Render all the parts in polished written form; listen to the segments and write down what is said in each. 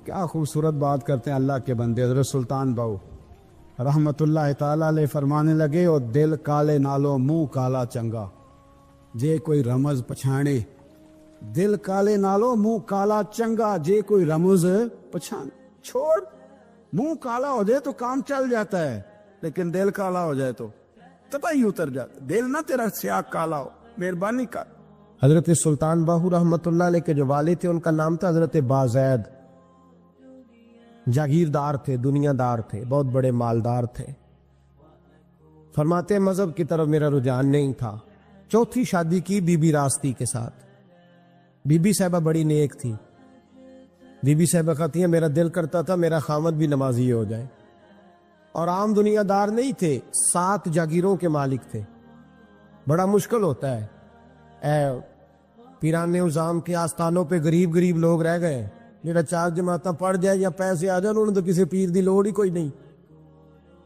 کیا خوبصورت بات کرتے ہیں اللہ کے بندے حضرت سلطان باؤ رحمت اللہ تعالی علیہ فرمانے لگے، اور دل کالے نالو منہ کالا چنگا، جے کوئی رمز پچھانے، دل کالے نالو منہ کالا چنگا، جے کوئی رمز پچھانے، چھوڑ منہ کالا ہو جائے تو کام چل جاتا ہے، لیکن دل کالا ہو جائے تو تباہی اتر جاتا، دل نہ تیرا سیاہ کالا ہو، مہربانی کر۔ حضرت سلطان باہو رحمت اللہ علیہ کے جو والد تھے ان کا نام تھا حضرت بازید، جاگیردار تھے، دنیا دار تھے، بہت بڑے مالدار تھے۔ فرماتے مذہب کی طرف میرا رجحان نہیں تھا۔ چوتھی شادی کی بی بی راستی کے ساتھ۔ بی بی صاحبہ بڑی نیک تھی۔ بی بی صاحبہ کہتی ہیں میرا دل کرتا تھا میرا خامد بھی نمازی ہو جائے، اور عام دنیا دار نہیں تھے، 7 جاگیروں کے مالک تھے۔ بڑا مشکل ہوتا ہے، پیران نظام کے آستانوں پہ غریب غریب لوگ رہ گئے، میرا 4 جماعتیں پڑھ جائے یا پیسے آ جائیں، انہوں نے تو کسی پیر دی لوڑ ہی کوئی نہیں۔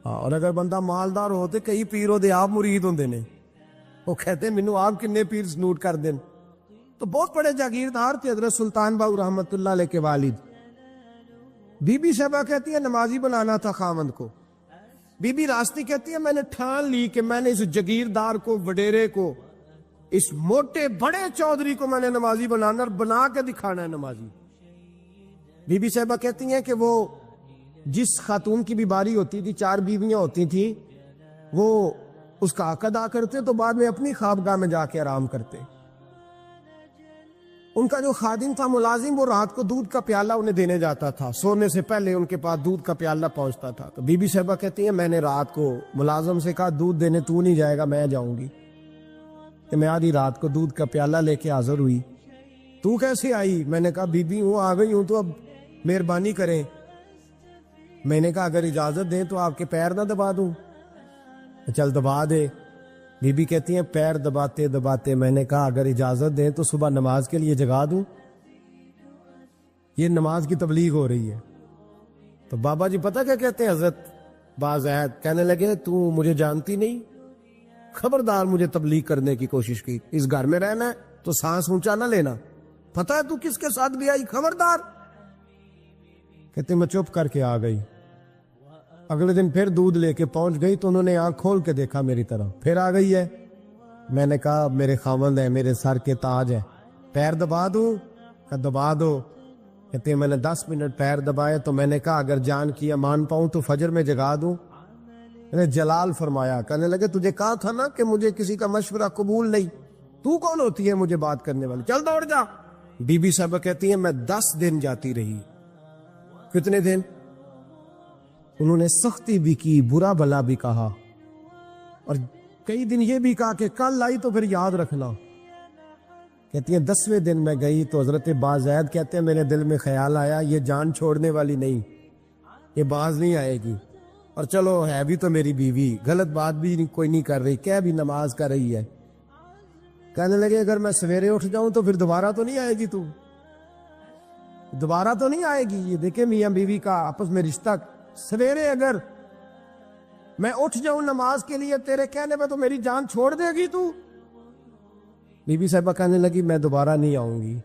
اور اگر بندہ مالدار ہوتے کئی پیروں دے آپ مرید ہوندے نے، وہ کہتے ہیں مینوں آپ کنے پیر سنوٹ کر دیں۔ تو بہت بڑے جاگیردار تھے حضرت سلطان باہو رحمت اللہ علیہ کے والد۔ بی بی صاحبہ کہتی ہے نمازی بنانا تھا خامند کو۔ بی بی راستی کہتی ہے میں نے ٹھان لی کہ میں نے اس جاگیردار کو، وڈیرے کو، اس موٹے بڑے چودھری کو میں نے نمازی بنانا اور بنا کے دکھانا ہے نمازی۔ بی بی صاحبہ کہتی ہیں کہ وہ جس خاتون کی بھی باری ہوتی تھی، 4 بیویاں ہوتی تھیں، وہ اس کا حق ادا کرتے تو بعد میں اپنی خوابگاہ میں جا کے آرام کرتے۔ ان کا جو خادم تھا ملازم، وہ رات کو دودھ کا پیالہ انہیں دینے جاتا تھا، سونے سے پہلے ان کے پاس دودھ کا پیالہ پہنچتا تھا۔ تو بی بی صاحبہ کہتی ہیں میں نے رات کو ملازم سے کہا دودھ دینے تو نہیں جائے گا، میں جاؤں گی۔ کہ میں آدھی رات کو دودھ کا پیالہ لے کے حاضر ہوئی۔ تو کیسے آئی؟ میں نے کہا بی بی ہوں، آ گئی ہوں، تو اب مہربانی کریں۔ میں نے کہا اگر اجازت دیں تو آپ کے پیر نہ دبا دوں؟ چل دبا دے۔ بی بی کہتی ہیں پیر دباتے دباتے میں نے کہا اگر اجازت دیں تو صبح نماز کے لیے جگا دوں؟ یہ نماز کی تبلیغ ہو رہی ہے۔ تو بابا جی پتہ کیا کہتے ہیں حضرت بازید؟ کہنے لگے تو مجھے جانتی نہیں، خبردار مجھے تبلیغ کرنے کی کوشش کی، اس گھر میں رہنا ہے تو سانس اونچا نہ لینا، پتہ ہے تو کس کے ساتھ بھی آئی، خبردار۔ کہتے میں چپ کر کے آ گئی۔ اگلے دن پھر دودھ لے کے پہنچ گئی تو انہوں نے آنکھ کھول کے دیکھا میری طرف، پھر آ گئی ہے۔ میں نے کہا میرے خاوند ہے، میرے سر کے تاج ہے، پیر دبا دوں؟ کہ دبا دو۔ کہتے میں نے 10 منٹ پیر دبائے تو میں نے کہا اگر جان کی امان پاؤں تو فجر میں جگا دوں؟ میں نے جلال فرمایا، کہنے لگے تجھے کہا تھا نا کہ مجھے کسی کا مشورہ قبول نہیں، تو کون ہوتی ہے مجھے بات کرنے والی، چل دوڑ جا۔ بی بی صاحبہ کہتی ہیں میں 10 دن جاتی رہی۔ کتنے دن؟ انہوں نے سختی بھی کی، برا بھلا بھی کہا، اور کئی دن یہ بھی کہا کہ کل آئی تو پھر یاد رکھنا۔ کہتی ہیں 10ویں دن میں گئی تو حضرت بازید کہتے ہیں میرے دل میں خیال آیا یہ جان چھوڑنے والی نہیں، یہ باز نہیں آئے گی، اور چلو ہے بھی تو میری بیوی، غلط بات بھی کوئی نہیں کر رہی، کہہ بھی نماز کر رہی ہے۔ کہنے لگے اگر میں سویرے اٹھ جاؤں تو پھر دوبارہ تو نہیں آئے گی، تو دوبارہ تو نہیں آئے گی۔ یہ دیکھیں میاں بیوی کا آپس میں رشتہ، سویرے اگر میں اٹھ جاؤں نماز کے لیے تیرے کہنے پہ تو میری جان چھوڑ دے گی تو؟ بی بی صاحبہ کہنے لگی میں دوبارہ نہیں آؤں گی،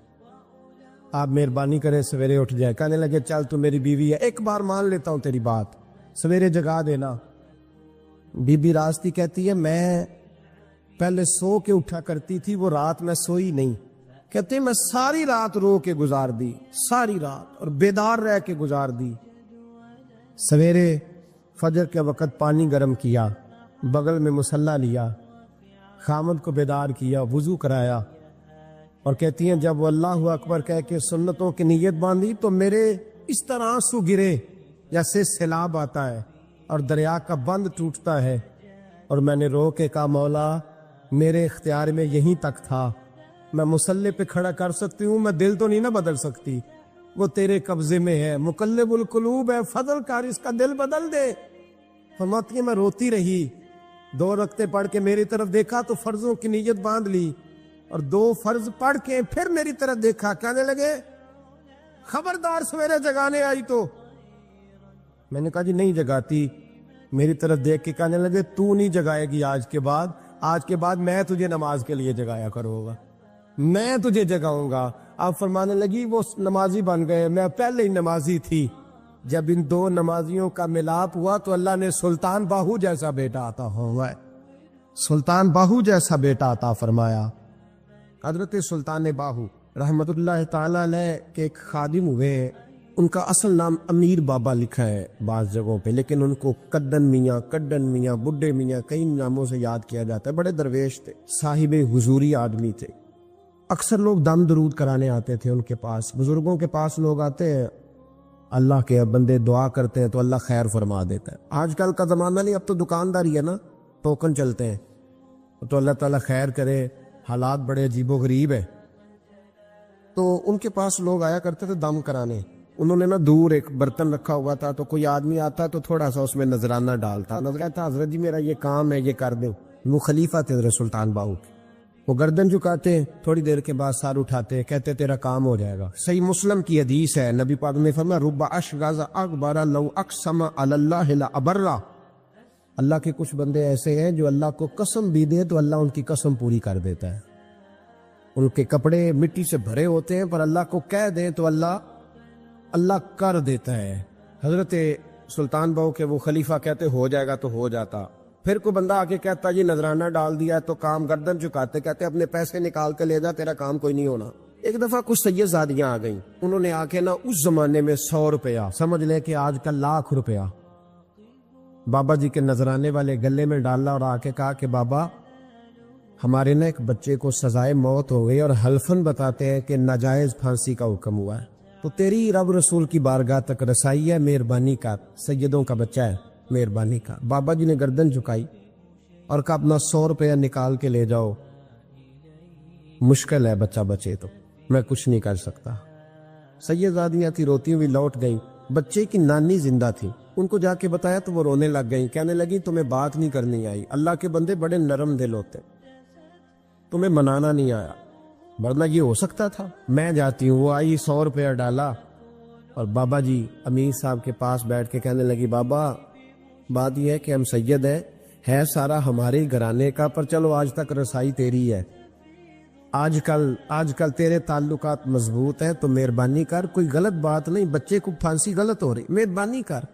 آپ مہربانی کریں سویرے اٹھ جائے۔ کہنے لگے چل تو میری بیوی ہے، ایک بار مان لیتا ہوں تیری بات، سویرے جگا دینا۔ بی بی راستی کہتی ہے میں پہلے سو کے اٹھا کرتی تھی، وہ رات میں سوئی نہیں، کہتے میں ساری رات رو کے گزار دی، ساری رات، اور بیدار رہ کے گزار دی۔ سویرے فجر کے وقت پانی گرم کیا، بغل میں مصلی لیا، خامد کو بیدار کیا، وضو کرایا، اور کہتی ہیں جب وہ اللہ اکبر کہہ کے سنتوں کی نیت باندھی تو میرے اس طرح آنسو گرے جیسے سیلاب آتا ہے اور دریا کا بند ٹوٹتا ہے، اور میں نے رو کے کہا مولا میرے اختیار میں یہیں تک تھا، میں مصلی پہ کھڑا کر سکتی ہوں، میں دل تو نہیں نہ بدل سکتی، وہ تیرے قبضے میں ہے، مقلب القلوب ہے، فضل کر اس کا دل بدل دے۔ فرماتی ہے میں روتی رہی، 2 رکعتیں پڑھ کے میری طرف دیکھا تو فرضوں کی نیت باندھ لی، اور 2 فرض پڑھ کے پھر میری طرف دیکھا، کہنے لگے خبردار سویرے جگانے آئی تو؟ میں نے کہا جی نہیں جگاتی۔ میری طرف دیکھ کے کہنے لگے تو نہیں جگائے گی آج کے بعد میں تجھے نماز کے لیے جگایا کروں گا، میں تجھے جگاؤں گا، آپ فرمانے لگی وہ نمازی بن گئے، میں پہلے ہی نمازی تھی۔ جب ان دو نمازیوں کا ملاپ ہوا تو اللہ نے سلطان باہو جیسا بیٹا عطا ہوا ہے، سلطان باہو جیسا بیٹا عطا فرمایا۔ حضرت سلطان باہو رحمت اللہ تعالی علیہ کے ایک خادم ہوئے ہیں، ان کا اصل نام امیر بابا لکھا ہے بعض جگہوں پہ، لیکن ان کو کڈن میاں، کڈن میاں، بڈھے میاں کئی ناموں سے یاد کیا جاتا ہے۔ بڑے درویش تھے، صاحب حضوری آدمی تھے۔ اکثر لوگ دم درود کرانے آتے تھے ان کے پاس، بزرگوں کے پاس لوگ آتے ہیں، اللہ کے بندے دعا کرتے ہیں تو اللہ خیر فرما دیتا ہے۔ آج کل کا زمانہ نہیں، اب تو دکانداری ہے نا، ٹوکن چلتے ہیں، تو اللہ تعالیٰ خیر کرے، حالات بڑے عجیب و غریب ہے۔ تو ان کے پاس لوگ آیا کرتے تھے دم کرانے، انہوں نے نا دور ایک برتن رکھا ہوا تھا، تو کوئی آدمی آتا تو تھوڑا سا اس میں نذرانہ ڈالتا، نذرانہ تھا حضرت جی میرا یہ کام ہے، یہ کر دیں۔ وہ خلیفہ تھے حضرت سلطان باہو کے، وہ گردن جھکاتے، تھوڑی دیر کے بعد سار اٹھاتے، کہتے تیرا کام ہو جائے گا۔ صحیح مسلم کی حدیث ہے، نبی پاک نے فرمایا رب اشغاز اکبر لو اقسم علی اللہ لابرہ، اللہ کے کچھ بندے ایسے ہیں جو اللہ کو قسم بھی دے تو اللہ ان کی قسم پوری کر دیتا ہے۔ ان کے کپڑے مٹی سے بھرے ہوتے ہیں پر اللہ کو کہہ دیں تو اللہ کر دیتا ہے۔ حضرت سلطان باہو کے وہ خلیفہ کہتے ہو جائے گا تو ہو جاتا، پھر کوئی بندہ آ کے کہتا جی نذرانہ ڈال دیا تو کام، گردن چکاتے کہتے اپنے پیسے نکال کے لے جا، تیرا کام کوئی نہیں ہونا۔ ایک دفعہ کچھ سید زادیاں آ گئیں، انہوں نے آ کے نا اس زمانے میں 100 روپیہ، سمجھ لے کہ آج کل لاکھ روپیہ، بابا جی کے نذرانے والے گلے میں ڈالا اور آ کے کہا کہ بابا ہمارے نا ایک بچے کو سزائے موت ہو گئی اور حلفاً بتاتے ہیں کہ ناجائز پھانسی کا حکم ہوا ہے، تو تیری رب رسول کی بارگاہ تک رسائی ہے، مہربانی کر، سیدوں کا بچہ ہے، مہربانی کر۔ بابا جی نے گردن جھکائی اور کہا اپنا 100 روپیہ نکال کے لے جاؤ، مشکل ہے بچہ بچے تو میں کچھ نہیں کر سکتا۔ سیدزادیاں تھی، روتی ہوئی لوٹ گئیں، بچے کی نانی زندہ تھی، ان کو جا کے بتایا تو وہ رونے لگ گئیں، کہنے لگی تمہیں بات نہیں کرنی آئی، اللہ کے بندے بڑے نرم دل ہوتے، تمہیں منانا نہیں آیا، ورنہ یہ ہو سکتا تھا میں جاتی ہوں۔ وہ آئی، 100 روپیہ ڈالا اور بابا جی امیر صاحب کے پاس بیٹھ کے کہنے لگی بابا بات یہ ہے کہ ہم سید ہیں، ہے سارا ہمارے گھرانے کا، پر چلو آج تک رسائی تیری ہے، آج کل تیرے تعلقات مضبوط ہیں تو مہربانی کر، کوئی غلط بات نہیں، بچے کو پھانسی غلط ہو رہی، مہربانی کر۔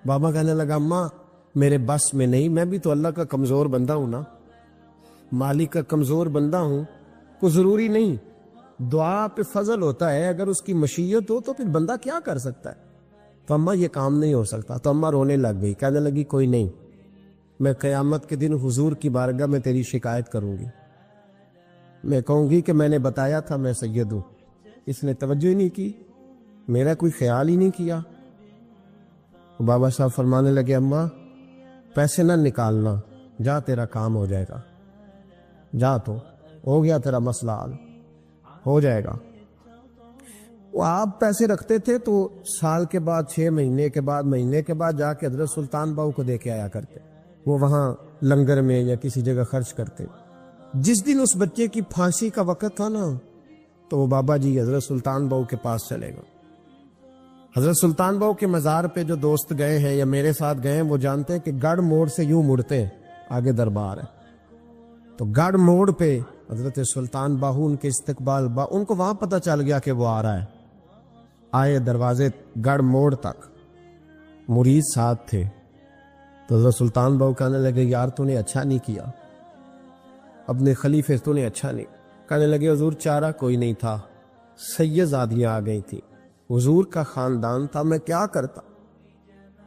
بابا کہنے لگا اماں میرے بس میں نہیں، میں بھی تو اللہ کا کمزور بندہ ہوں نا، مالک کا کمزور بندہ ہوں، کو ضروری نہیں، دعا پہ فضل ہوتا ہے، اگر اس کی مشیت ہو تو پھر بندہ کیا کر سکتا ہے۔ تو اماں یہ کام نہیں ہو سکتا، تو اماں رونے لگ گئی، کہنے لگی کوئی نہیں، میں قیامت کے دن حضور کی بارگاہ میں تیری شکایت کروں گی، میں کہوں گی کہ میں نے بتایا تھا میں سید ہوں، اس نے توجہ ہی نہیں کی، میرا کوئی خیال ہی نہیں کیا۔ بابا صاحب فرمانے لگے اماں پیسے نہ نکالنا، جا تیرا کام ہو جائے گا، جا تو ہو گیا تیرا مسئلہ حل، ہو جائے گا۔ وہ آپ پیسے رکھتے تھے تو سال کے بعد، 6 مہینے کے بعد، مہینے کے بعد جا کے حضرت سلطان باہو کو دے کے آیا کرتے، وہ وہاں لنگر میں یا کسی جگہ خرچ کرتے۔ جس دن اس بچے کی پھانسی کا وقت تھا نا تو وہ بابا جی حضرت سلطان باہو کے پاس چلے گئے۔ حضرت سلطان باہو کے مزار پہ جو دوست گئے ہیں یا میرے ساتھ گئے ہیں وہ جانتے ہیں کہ گڑھ موڑ سے یوں مڑتے ہیں، آگے دربار ہے، تو گڑھ موڑ پہ حضرت سلطان باہو ان کے استقبال، ان کو وہاں پتہ چل گیا کہ وہ آ رہا ہے، آئے دروازے گڑھ موڑ تک، مرید ساتھ تھے، تو حضرت سلطان باہو کہنے لگے یار تو نے اچھا نہیں کیا، اپنے خلیفے تو نے اچھا نہیں۔ کہنے لگے حضور چارہ کوئی نہیں تھا، سیدزادیاں آ گئی تھی، حضور کا خاندان تھا، میں کیا کرتا۔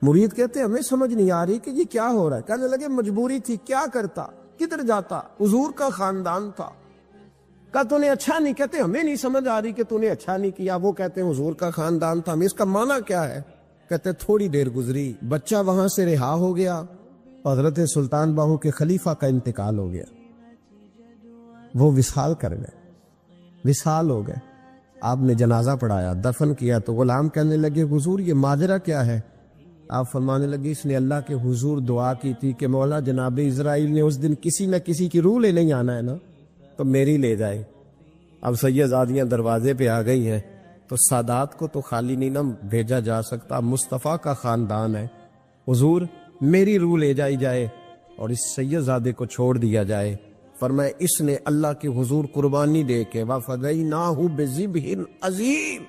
مرید کہتے ہمیں سمجھ نہیں آ رہی کہ یہ کیا ہو رہا ہے۔ کہنے لگے مجبوری تھی، کیا کرتا، کدھر جاتا، حضور کا خاندان تھا۔ کہا تو نے اچھا نہیں، کہتے ہمیں نہیں سمجھ آ رہی کہ تو نے اچھا نہیں کیا، وہ کہتے ہیں حضور کا خاندان تھا، ہمیں اس کا معنی کیا ہے۔ کہتے تھوڑی دیر گزری، بچہ وہاں سے رہا ہو گیا، حضرت سلطان باہو کے خلیفہ کا انتقال ہو گیا، وہ وصال کر گئے، وصال ہو گئے، آپ نے جنازہ پڑھایا، دفن کیا، تو غلام کہنے لگے حضور یہ ماجرا کیا ہے۔ آپ فرمانے لگے اس نے اللہ کے حضور دعا کی تھی کہ مولا جناب اسرائیل نے اس دن کسی نہ کسی کی روح لینے ہی آنا ہے نا، تو میری لے جائے۔ اب سیدزادیاں دروازے پہ آ گئی ہیں، تو سادات کو تو خالی نہیں نہ بھیجا جا سکتا، مصطفیٰ کا خاندان ہے، حضور میری روح لے جائی جائے اور اس سیدزادے کو چھوڑ دیا جائے۔ فرمایا اس نے اللہ کے حضور قربانی دے کے وَفَدَيْنَاهُ بِذِبْحٍ عَظِيمٍ.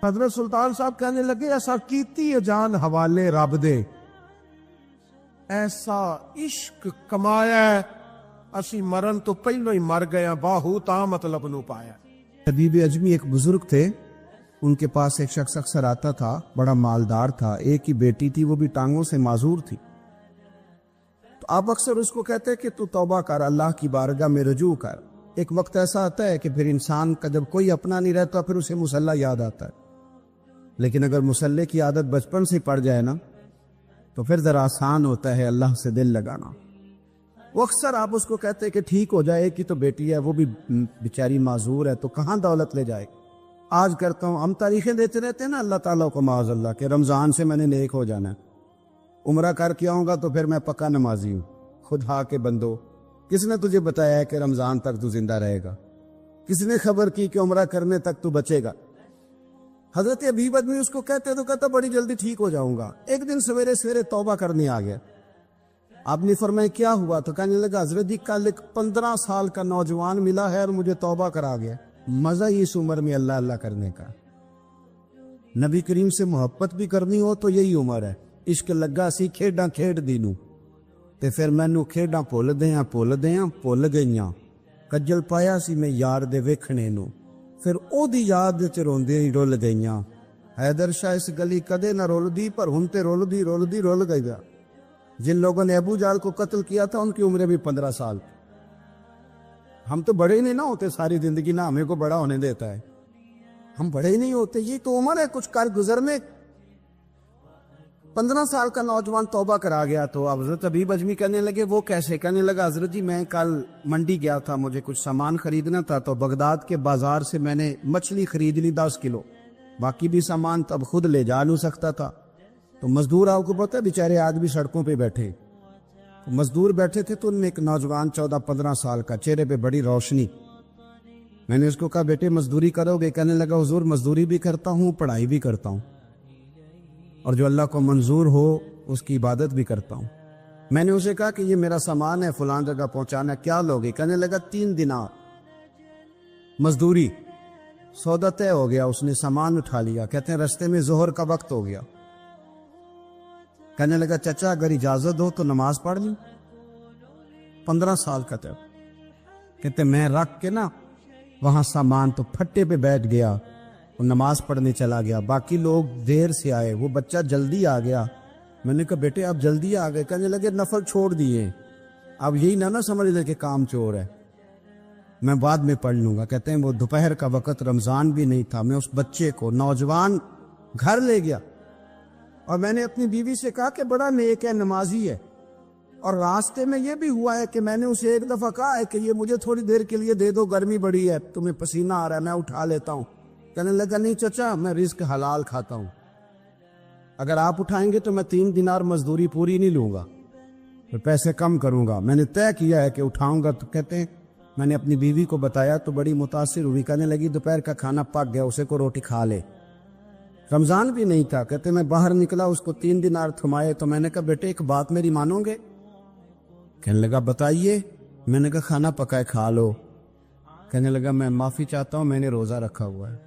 حضرت سلطان صاحب کہنے لگے ایسا کیتی ہے جان حوالے رب دے، ایسا عشق کمایا ہے اسی مرن تو پہلو ہی مر گیا، باہو تا مطلب نو پایا. حبیب اجمی ایک بزرگ تھے، ان کے پاس ایک شخص اکثر آتا تھا، بڑا مالدار تھا، ایک ہی بیٹی تھی، وہ بھی ٹانگوں سے معذور تھی. تو آپ اکثر اس کو کہتے کہ تو توبہ کر، اللہ کی بارگاہ میں رجوع کر. ایک وقت ایسا آتا ہے کہ پھر انسان کا جب کوئی اپنا نہیں رہتا پھر اسے مصلی یاد آتا ہے، لیکن اگر مصلی کی عادت بچپن سے پڑ جائے نا تو پھر ذرا آسان ہوتا ہے اللہ سے دل لگانا. وہ اکثر آپ اس کو کہتے کہ ٹھیک ہو جائے کہ تو بیٹی ہے، وہ بھی بیچاری معذور ہے، تو کہاں دولت لے جائے. آج کرتا ہوں، ہم تاریخیں دیتے رہتے ہیں نا اللہ تعالیٰ کو معاذ اللہ کہ رمضان سے میں نے نیک ہو جانا ہے، عمرہ کر کے آؤں گا تو پھر میں پکا نمازی ہوں. خدا کے بندو، کس نے تجھے بتایا ہے کہ رمضان تک تو زندہ رہے گا؟ کس نے خبر کی کہ عمرہ کرنے تک تو بچے گا؟ حضرت حبیب ادمی اس کو کہتے تو کہتا بڑی جلدی ٹھیک ہو جاؤں گا. ایک دن سویرے سویرے توبہ کرنے آ گیا. آپ نے فرمایا کیا ہوا؟ تو کہنے لگا حضرت جی کل ایک 15 سال کا نوجوان ملا ہے اور مجھے توبہ کرا گیا. مزہ ہی اس عمر میں اللہ اللہ کرنے کا. نبی کریم سے محبت بھی کرنی ہو تو یہی عمر ہے. عشق لگا سی کھیڈاں کھیڈ دی نو تے پھر مینوں کھیڈاں بھول بھول گئیاں. کجل پایا سی میں یار دے ویکھنے نو پھر او دی یاد وچ روندیاں ہی رول گئیاں. حیدر شاہ اس گلی کدے نہ رول دی پر ہن تے رول گئی. جن لوگوں نے ابو جال کو قتل کیا تھا ان کی عمریں بھی 15 سال. ہم تو بڑے ہی نہیں نہ ہوتے ساری زندگی، نہ ہمیں کو بڑا ہونے دیتا ہے، ہم بڑے ہی نہیں ہوتے. یہ تو عمر ہے کچھ کر گزر میں. 15 سال کا نوجوان توبہ کرا گیا. تو حضرت حبیب اجمی کہنے لگے وہ کیسے؟ کہنے لگا حضرت جی میں کل منڈی گیا تھا، مجھے کچھ سامان خریدنا تھا، تو بغداد کے بازار سے میں نے مچھلی خرید لی 10 کلو، باقی بھی سامان تب خود لے جا نہیں سکتا تھا. تو مزدور آپ کو پتہ ہے بیچارے آج بھی سڑکوں پہ بیٹھے. تو مزدور بیٹھے تھے تو ان میں ایک نوجوان 14-15 سال کا، چہرے پہ بڑی روشنی. میں نے اس کو کہا بیٹے مزدوری کرو گے؟ کہنے لگا حضور مزدوری بھی کرتا ہوں، پڑھائی بھی کرتا ہوں، اور جو اللہ کو منظور ہو اس کی عبادت بھی کرتا ہوں. میں نے اسے کہا کہ یہ میرا سامان ہے فلاں جگہ پہنچانا، کیا لوگے؟ کہنے لگا 3 دینار مزدوری. سودا طے ہو گیا، اس نے سامان اٹھا لیا. کہتے ہیں رستے میں ظہر کا وقت ہو گیا. کہنے لگا چچا اگر اجازت ہو تو نماز پڑھ لوں. 15 سال کا تھا. کہتے میں رکھ کے نا وہاں سامان تو پھٹے پہ بیٹھ گیا اور نماز پڑھنے چلا گیا. باقی لوگ دیر سے آئے، وہ بچہ جلدی آ گیا. میں نے کہا بیٹے آپ جلدی آ گئے؟ کہنے لگے نفل چھوڑ دیے، اب یہی نہ سمجھ لے کہ کام چور ہے، میں بعد میں پڑھ لوں گا. کہتے ہیں وہ دوپہر کا وقت، رمضان بھی نہیں تھا. میں اس بچے کو نوجوان گھر لے گیا اور میں نے اپنی بیوی سے کہا کہ بڑا نیک ہے، نمازی ہے. اور راستے میں یہ بھی ہوا ہے کہ میں نے اسے ایک دفعہ کہا ہے کہ یہ مجھے تھوڑی دیر کے لیے دے دو، گرمی بڑی ہے، تمہیں پسینہ آ رہا ہے، میں اٹھا لیتا ہوں. کہنے لگا نہیں چچا میں رزق حلال کھاتا ہوں، اگر آپ اٹھائیں گے تو میں 3 دینار مزدوری پوری نہیں لوں گا، پھر پیسے کم کروں گا. میں نے طے کیا ہے کہ اٹھاؤں گا. تو کہتے ہیں میں نے اپنی بیوی کو بتایا تو بڑی متاثر ہوئی. کہنے لگی دوپہر کا کھانا پک گیا، اسے کو روٹی کھا لے. رمضان بھی نہیں تھا. کہتے میں باہر نکلا، اس کو 3 دینار تھمائے. تو میں نے کہا بیٹے ایک بات میری مانو گے؟ کہنے لگا بتائیے. میں نے کہا کھانا پکائے کھا لو. کہنے لگا میں معافی چاہتا ہوں، میں نے روزہ رکھا ہوا ہے.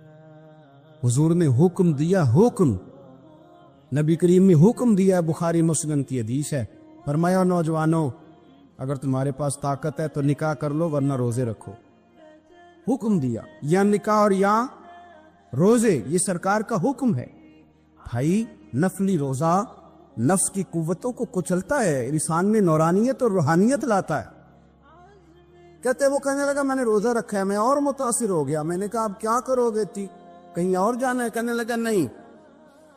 حضور نے حکم دیا، حکم نبی کریم نے حکم دیا، بخاری مسلم کی حدیث ہے. فرمایا نوجوانوں اگر تمہارے پاس طاقت ہے تو نکاح کر لو ورنہ روزے رکھو. حکم دیا، یا نکاح اور یا روزے، یہ سرکار کا حکم ہے. بھائی نفلی روزہ نفس کی قوتوں کو کچلتا ہے، انسان میں نورانیت اور روحانیت لاتا ہے. کہتے وہ کہنے لگا میں نے روزہ رکھا ہے. میں اور متاثر ہو گیا. میں نے کہا اب کیا کرو گے؟ تھی کہیں اور جانا ہے؟ کہنے لگا نہیں،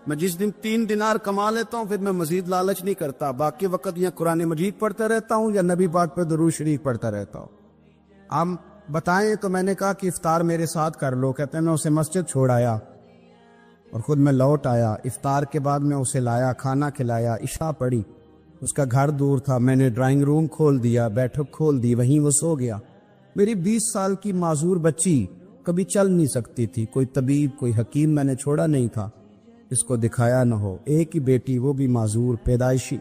میں جس دن 3 دینار کما لیتا ہوں پھر میں مزید لالچ نہیں کرتا، باقی وقت یا قرآن مجید پڑھتا رہتا ہوں یا نبی پاک پہ درود شریف پڑھتا رہتا ہوں. آپ بتائیں. تو میں نے کہا کہ افطار میرے ساتھ کر لو. کہتے ہیں میں اسے مسجد چھوڑ آیا اور خود میں لوٹ آیا. افطار کے بعد میں اسے لایا، کھانا کھلایا، عشاء پڑھی. اس کا گھر دور تھا، میں نے ڈرائنگ روم کھول دیا، بیٹھک کھول دی، وہیں وہ سو گیا. میری 20 سال کی معذور بچی کبھی چل نہیں سکتی تھی، کوئی طبیب کوئی حکیم میں نے چھوڑا نہیں تھا اس کو دکھایا نہ ہو. ایک ہی بیٹی، وہ بھی معذور پیدائشی.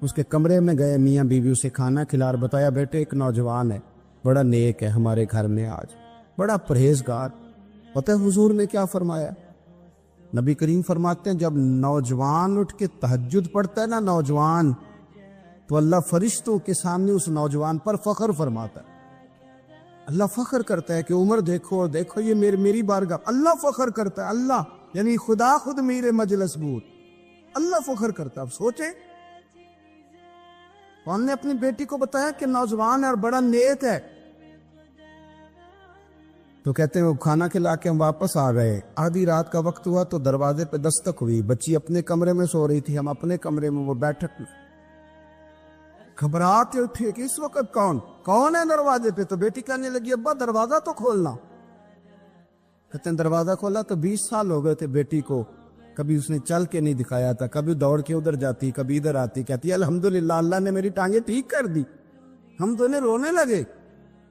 اس کے کمرے میں گئے، میاں بیوی اسے کھانا کھلا اور بتایا بیٹے ایک نوجوان ہے، بڑا نیک ہے ہمارے گھر میں آج، بڑا پرہیزگار۔ پتہ ہے حضور نے کیا فرمایا؟ نبی کریم فرماتے ہیں جب نوجوان اٹھ کے تہجد پڑھتا ہے نا نوجوان، تو اللہ فرشتوں کے سامنے اس نوجوان پر فخر فرماتا ہے۔ اللہ فخر کرتا ہے کہ عمر دیکھو اور دیکھو یہ میری بارگاہ، اللہ فخر کرتا ہے، اللہ یعنی خدا خود میرے مجلس بود، اللہ فخر کرتا ہے۔ اب سوچیں کون نے اپنی بیٹی کو بتایا کہ نوجوان ہے اور بڑا نیک ہے؟ تو کہتے ہیں وہ کھانا کھلا کے ہم واپس آ گئے، آدھی رات کا وقت ہوا تو دروازے پہ دستک ہوئی، بچی اپنے کمرے میں سو رہی تھی، ہم اپنے کمرے میں، وہ بیٹھک میں، گھبراہٹ اٹھی کہ اس وقت کون ہے دروازے پہ؟ تو بیٹی کہنے لگی ابا دروازہ تو کھولنا۔ کہتے ہیں دروازہ کھولا تو 20 سال ہو گئے تھے بیٹی کو، کبھی اس نے چل کے نہیں دکھایا تھا، کبھی دوڑ کے ادھر جاتی، کبھی ادھر آتی، کہتی ہے الحمدللہ اللہ نے میری ٹانگیں ٹھیک کر دی۔ ہم دونوں رونے لگے،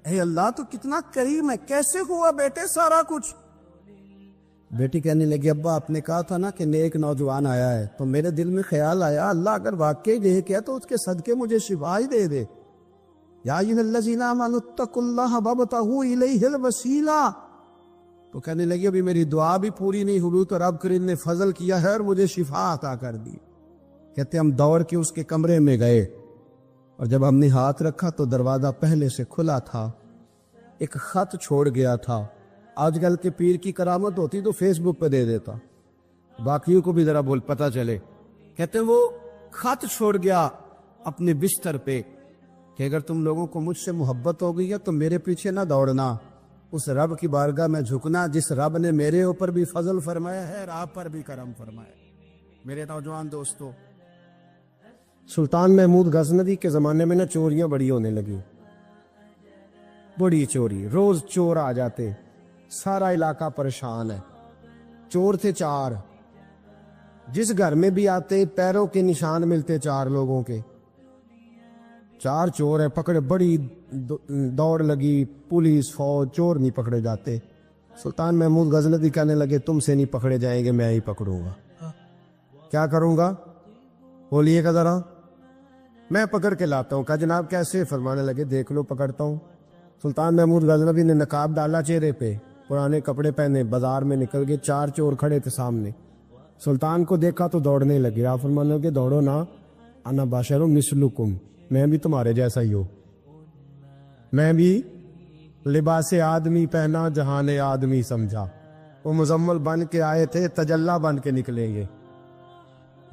اے اللہ تو کتنا کریم ہے، کیسے ہوا بیٹے سارا کچھ؟ بیٹی کہنے لگی ابا آپ نے کہا تھا نا کہ نیک نوجوان آیا ہے، تو میرے دل میں خیال آیا اللہ اگر واقعی نیک ہے تو اس کے صدقے مجھے شفا ہی دے دے۔ یا ایھا الذین آمنوا اتقوا اللہ وابتغوا الیہ الوسیلہ۔ تو کہنے لگی ابھی میری دعا بھی پوری نہیں ہوئی تو رب کریم نے فضل کیا ہے اور مجھے شفا عطا کر دی۔ کہتے ہم دوڑ کے اس کے کمرے میں گئے اور جب ہم نے ہاتھ رکھا تو دروازہ پہلے سے کھلا تھا، ایک خط چھوڑ گیا تھا۔ آج کل کے پیر کی کرامت ہوتی تو فیس بک پہ دے دیتا، باقیوں کو بھی ذرا پتہ چلے۔ کہتے ہیں وہ خط چھوڑ گیا اپنے بستر پہ کہ اگر تم لوگوں کو مجھ سے محبت ہو گئی ہے تو میرے پیچھے نہ دوڑنا، اس رب کی بارگاہ میں جھکنا جس رب نے میرے اوپر بھی فضل فرمایا ہے اور آپ پر بھی کرم فرمایا ہے۔ میرے نوجوان دوستو، سلطان محمود غزنوی کے زمانے میں نا چوریاں بڑی ہونے لگی، بڑی چوری، روز چور آ جاتے، سارا علاقہ پریشان ہے۔ چور تھے 4، جس گھر میں بھی آتے پیروں کے نشان ملتے 4 لوگوں کے، 4 چور ہیں پکڑے، بڑی دوڑ لگی، پولیس فوج، چور نہیں پکڑے جاتے۔ سلطان محمود غزنوی کہنے لگے تم سے نہیں پکڑے جائیں گے، میں ہی پکڑوں گا۔ کیا کروں گا بولیے گا ذرا؟ میں پکڑ کے لاتا ہوں۔ کہا جناب کیسے؟ فرمانے لگے دیکھ لو پکڑتا ہوں۔ سلطان محمود غزنوی نے نقاب ڈالا چہرے پہ، پرانے کپڑے پہنے، بازار میں نکل گئے، 4 چور کھڑے تھے سامنے۔ سلطان کو دیکھا تو دوڑنے لگے۔ آپ فرمانے لگے دوڑو نا، انا بشر مثلکم، میں بھی تمہارے جیسا ہی ہوں، میں بھی لباس آدمی پہنا جہان آدمی سمجھا۔ وہ مزمل بن کے آئے تھے، تجلا بن کے نکلیں گے۔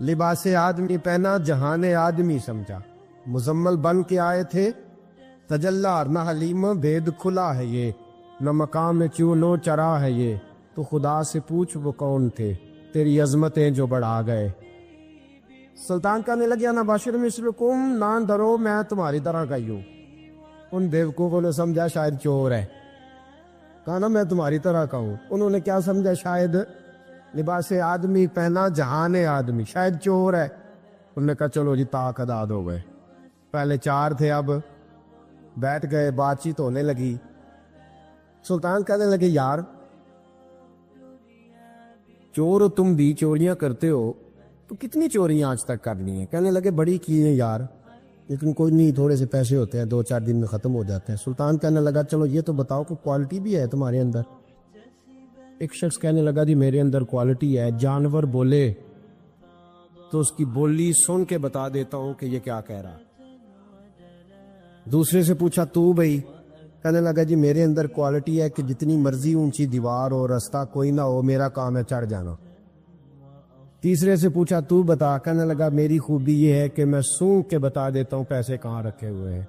لباس آدمی پہنا جہان آدمی سمجھا، مزمل بن کے آئے تھے، تجلا نہ حلیم بید کھلا ہے یہ، نہ مقام چونو چرا ہے یہ، تو خدا سے پوچھ وہ کون تھے تیری عظمتیں جو بڑھا گئے۔ سلطان کہنے لگے نا بشر مثلکم، نہ ڈرو میں تمہاری طرح کا ہی ہوں۔ ان بیوقوفوں نے سمجھا شاید چور ہے، کہا نا میں تمہاری طرح کا ہوں۔ انہوں نے کیا سمجھا؟ شاید لباس آدمی پہنا جہان آدمی، شاید چور ہے۔ انہوں نے کہا چلو جی طاق اداد ہو گئے، پہلے 4 تھے اب بیٹھ گئے، بات چیت ہونے لگی۔ سلطان کہنے لگے یار چور ہو تم بھی، چوریاں کرتے ہو تو کتنی چوریاں آج تک کر لی ہیں؟ کہنے لگے بڑی کی ہیں یار، لیکن کوئی نہیں، تھوڑے سے پیسے ہوتے ہیں 2-4 دن میں ختم ہو جاتے ہیں۔ سلطان کہنے لگا چلو یہ تو بتاؤ کہ کوالٹی بھی ہے تمہارے اندر؟ ایک شخص کہنے لگا جی میرے اندر کوالٹی ہے، جانور بولے تو اس کی بولی سن کے بتا دیتا ہوں کہ یہ کیا کہہ رہا۔ دوسرے سے پوچھا تو بھائی؟ کہنے لگا جی میرے اندر کوالٹی ہے کہ جتنی مرضی اونچی دیوار ہو، رستہ کوئی نہ ہو، میرا کام ہے چڑھ جانا۔ تیسرے سے پوچھا تو بتا؟ کہنے لگا میری خوبی یہ ہے کہ میں سونگ کے بتا دیتا ہوں پیسے کہاں رکھے ہوئے ہیں۔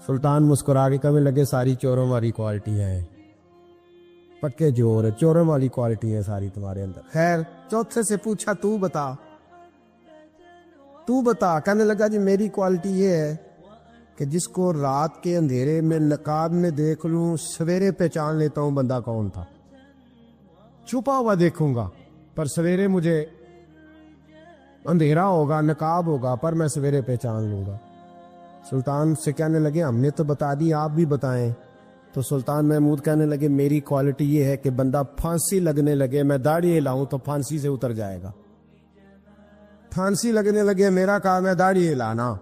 سلطان مسکرا کے کہنے لگے ساری چوروں والی کوالٹی ہے، پکے چور، چوروں والی کوالٹی ہے ساری تمہارے اندر۔ خیر چوتھے سے پوچھا تو بتا؟ تو بتا؟ کہنے لگا جی میری کوالٹی یہ ہے کہ جس کو رات کے اندھیرے میں نقاب میں دیکھ لوں، سویرے پہچان لیتا ہوں بندہ کون تھا۔ چھپا ہوا دیکھوں گا پر سویرے مجھے اندھیرا ہوگا، نقاب ہوگا، پر میں سویرے پہچان لوں گا۔ سلطان سے کہنے لگے ہم نے تو بتا دی، آپ بھی بتائیں۔ تو سلطان محمود کہنے لگے میری کوالٹی یہ ہے کہ بندہ پھانسی لگنے لگے، میں داڑھی ہلاؤں تو پھانسی سے اتر جائے گا۔ پھانسی لگنے لگے، میرا کام ہے داڑھی ہلانا،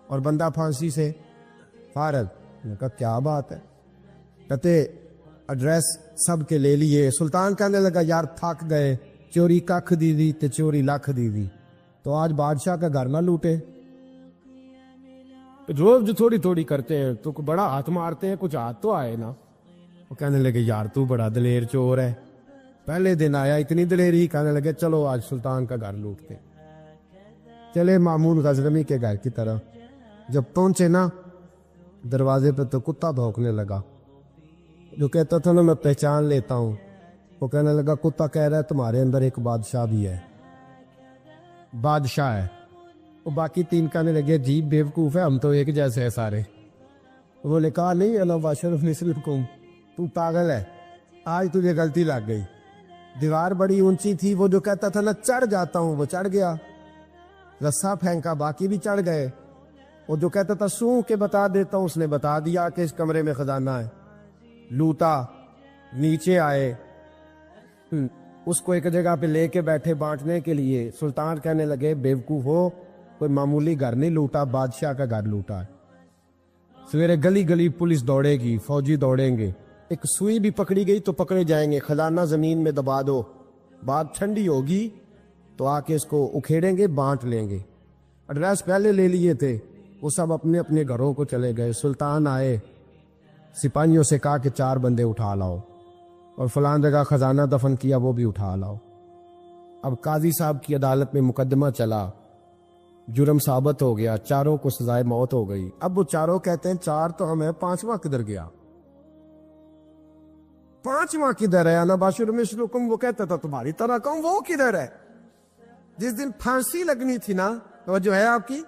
اور بندہ پھانسی سے فارغ۔ میں نے کہا کیا بات ہے؟ کہتے ایڈریس سب کے لے لیے۔ سلطان کہنے لگا یار تھک گئے، چوری ککھ دی دی تے چوری لکھ دی دی، تو آج بادشاہ کا گھر نہ لوٹے۔ روز جو تھوڑی تھوڑی کرتے ہیں تو بڑا ہاتھ مارتے ہیں، کچھ ہاتھ تو آئے نا۔ وہ کہنے لگے یار تو بڑا دلیر چور ہے۔ پہلے دن آیا اتنی دلیری، کہنے لگے چلو آج سلطان کا گھر لوٹتے۔ چلے مامون غزنوی کے گھر کی طرف، جب پہنچے نا دروازے پہ تو کتا بھونکنے لگا۔ جو کہتا تھا نا میں پہچان لیتا ہوں، وہ کہنے لگا کتا کہہ رہا ہے تمہارے اندر ایک بادشاہ بھی ہے، بادشاہ ہے۔ وہ باقی تین کہنے لگے جی بیوقوف ہے، ہم تو ایک جیسے ہیں سارے۔ وہ نے کہا نہیں انا بشر مثلکم، تو پاگل ہے، آج تجھے غلطی لگ گئی۔ دیوار بڑی اونچی تھی، وہ جو کہتا تھا نا چڑھ جاتا ہوں وہ چڑھ گیا، رسا پھینکا باقی بھی چڑھ گئے۔ وہ جو کہتا تھا سو کے بتا دیتا ہوں، اس نے بتا دیا کہ اس کمرے میں خزانہ ہے۔ لوٹا، نیچے آئے، اس کو ایک جگہ پہ لے کے بیٹھے بانٹنے کے لیے۔ سلطان کہنے لگے بیوقوف ہو، کوئی معمولی گھر نہیں لوٹا، بادشاہ کا گھر لوٹا ہے۔ سویرے گلی گلی پولیس دوڑے گی، فوجی دوڑیں گے، ایک سوئی بھی پکڑی گئی تو پکڑے جائیں گے، خزانہ زمین میں دبا دو، بات ٹھنڈی ہوگی تو آ کے اس کو اکھیڑیں گے، بانٹ لیں گے۔ ایڈریس پہلے لے لیے تھے، وہ سب اپنے اپنے گھروں کو چلے گئے۔ سلطان آئے، سپاہیوں سے کہا کہ 4 بندے اٹھا لاؤ، اور فلان جگہ خزانہ دفن کیا وہ بھی اٹھا لاؤ۔ اب قاضی صاحب کی عدالت میں مقدمہ چلا، جرم ثابت ہو گیا، چاروں کو سزائے موت ہو گئی۔ اب وہ چاروں کہتے ہیں 4 تو ہمیں، 5واں کدھر گیا؟ 5واں کدھر ہے؟ انا بشر مثلکم، وہ کہتا تھا تمہاری طرح کہوں، وہ کدھر ہے؟ جس دن پھانسی لگنی تھی نا، توجہ ہے آپ کی،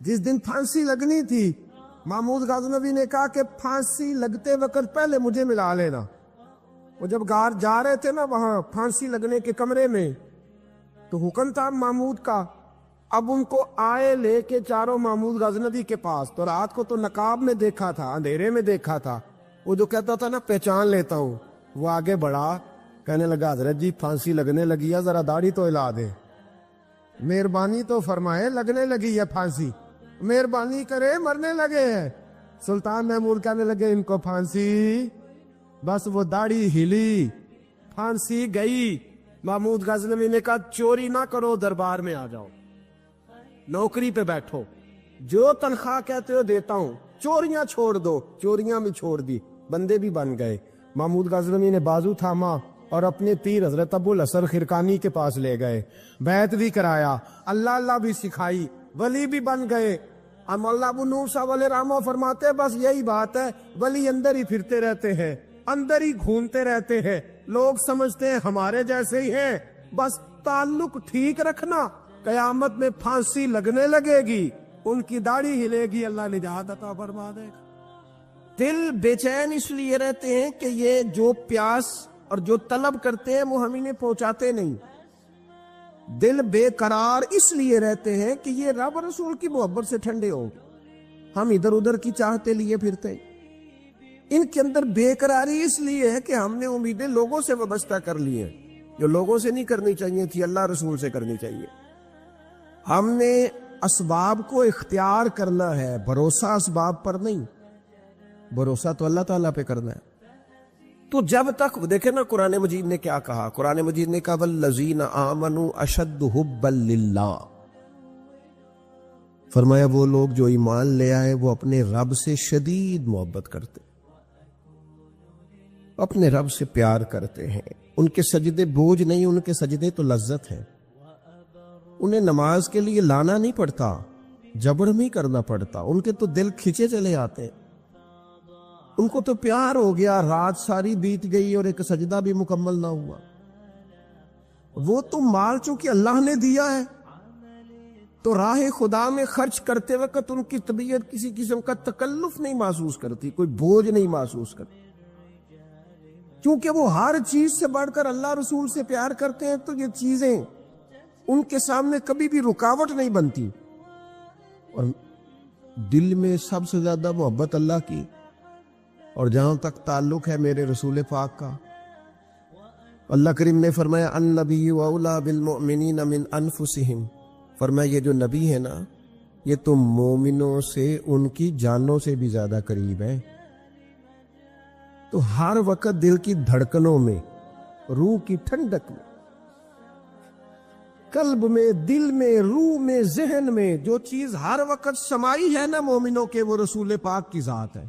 جس دن پھانسی لگنی تھی محمود غزنوی نے کہا کہ پھانسی لگتے وقت پہلے مجھے ملا لینا۔ وہ جب غار جا رہے تھے نا وہاں پھانسی لگنے کے کمرے میں، تو حکم تھا محمود کا، اب ان کو آئے لے کے چاروں محمود غزنوی کے پاس، تو رات کو تو نقاب میں دیکھا تھا، اندھیرے میں دیکھا تھا۔ وہ جو کہتا تھا نا پہچان لیتا ہوں، وہ آگے بڑھا، کہنے لگا حضرت جی پھانسی لگنے لگی ہے، ذرا داڑھی تو ہلا دے، مہربانی تو فرمائے، لگنے لگی ہے پھانسی، مہربانی کرے، مرنے لگے ہیں۔ سلطان محمود کہنے لگے ان کو پھانسی، بس وہ داڑھی ہلی، پھانسی گئی۔ محمود غزنوی نے کہا چوری نہ کرو، دربار میں آ جاؤ، نوکری پہ بیٹھو، جو تنخواہ کہتے ہو دیتا ہوں، چوریاں چھوڑ دو۔ چوریاں بھی چھوڑ دی، بندے بھی بن گئے۔ محمود غزنوی نے بازو تھاما اور اپنے تیر حضرت ابو الحسن خرقانی کے پاس لے گئے، بیعت بھی کرایا، اللہ اللہ بھی سکھائی، ولی بھی بن گئے۔ اب اللہ ابو نور صاحب علیہ رحمہ فرماتے ہیں بس یہی بات ہے، ولی اندر ہی پھرتے رہتے ہیں، اندر ہی گھومتے رہتے ہیں، لوگ سمجھتے ہیں ہمارے جیسے ہی ہیں، بس تعلق ٹھیک رکھنا، قیامت میں پھانسی لگنے لگے گی، ان کی داڑھی ہلے گی، اللہ نجات عطا فرما دے گا۔ دل بے چین اس لیے رہتے ہیں کہ یہ جو پیاس اور جو طلب کرتے ہیں وہ ہم انہیں پہنچاتے نہیں۔ دل بے قرار اس لیے رہتے ہیں کہ یہ رب رسول کی محبت سے ٹھنڈے ہوں گے، ہم ادھر ادھر کی چاہتے لیے پھرتے ہیں۔ ان کے اندر بے قراری اس لیے ہے کہ ہم نے امیدیں لوگوں سے وابستہ کر لی ہیں، جو لوگوں سے نہیں کرنی چاہیے تھی، اللہ رسول سے کرنی چاہیے۔ ہم نے اسباب کو اختیار کرنا ہے، بھروسہ اسباب پر نہیں، بھروسہ تو اللہ تعالیٰ پہ کرنا ہے۔ تو جب تک دیکھیں نا قرآن مجید نے کیا کہا، قرآن مجید نے کہا والذین آمنوا اشد حبا للہ، فرمایا وہ لوگ جو ایمان لے آئے وہ اپنے رب سے شدید محبت کرتے، اپنے رب سے پیار کرتے ہیں۔ ان کے سجدے بوجھ نہیں، ان کے سجدے تو لذت ہیں، انہیں نماز کے لیے لانا نہیں پڑتا، جبر نہیں کرنا پڑتا، ان کے تو دل کھچے چلے آتے ہیں، ان کو تو پیار ہو گیا، رات ساری بیت گئی اور ایک سجدہ بھی مکمل نہ ہوا۔ وہ تو مال چونکہ اللہ نے دیا ہے تو راہ خدا میں خرچ کرتے وقت ان کی طبیعت کسی قسم کا تکلف نہیں محسوس کرتی، کوئی بوجھ نہیں محسوس کرتی، کیونکہ وہ ہر چیز سے بڑھ کر اللہ رسول سے پیار کرتے ہیں، تو یہ چیزیں ان کے سامنے کبھی بھی رکاوٹ نہیں بنتی۔ اور دل میں سب سے زیادہ محبت اللہ کی، اور جہاں تک تعلق ہے میرے رسول پاک کا، اللہ کریم نے فرمایا النبی اولا بالمؤمنین من انفسہم، فرمایا یہ جو نبی ہے نا یہ تو مومنوں سے ان کی جانوں سے بھی زیادہ قریب ہے۔ تو ہر وقت دل کی دھڑکنوں میں، روح کی ٹھنڈک میں، قلب میں، دل میں، روح میں، ذہن میں جو چیز ہر وقت سمائی ہے نا مومنوں کے، وہ رسول پاک کی ذات ہے۔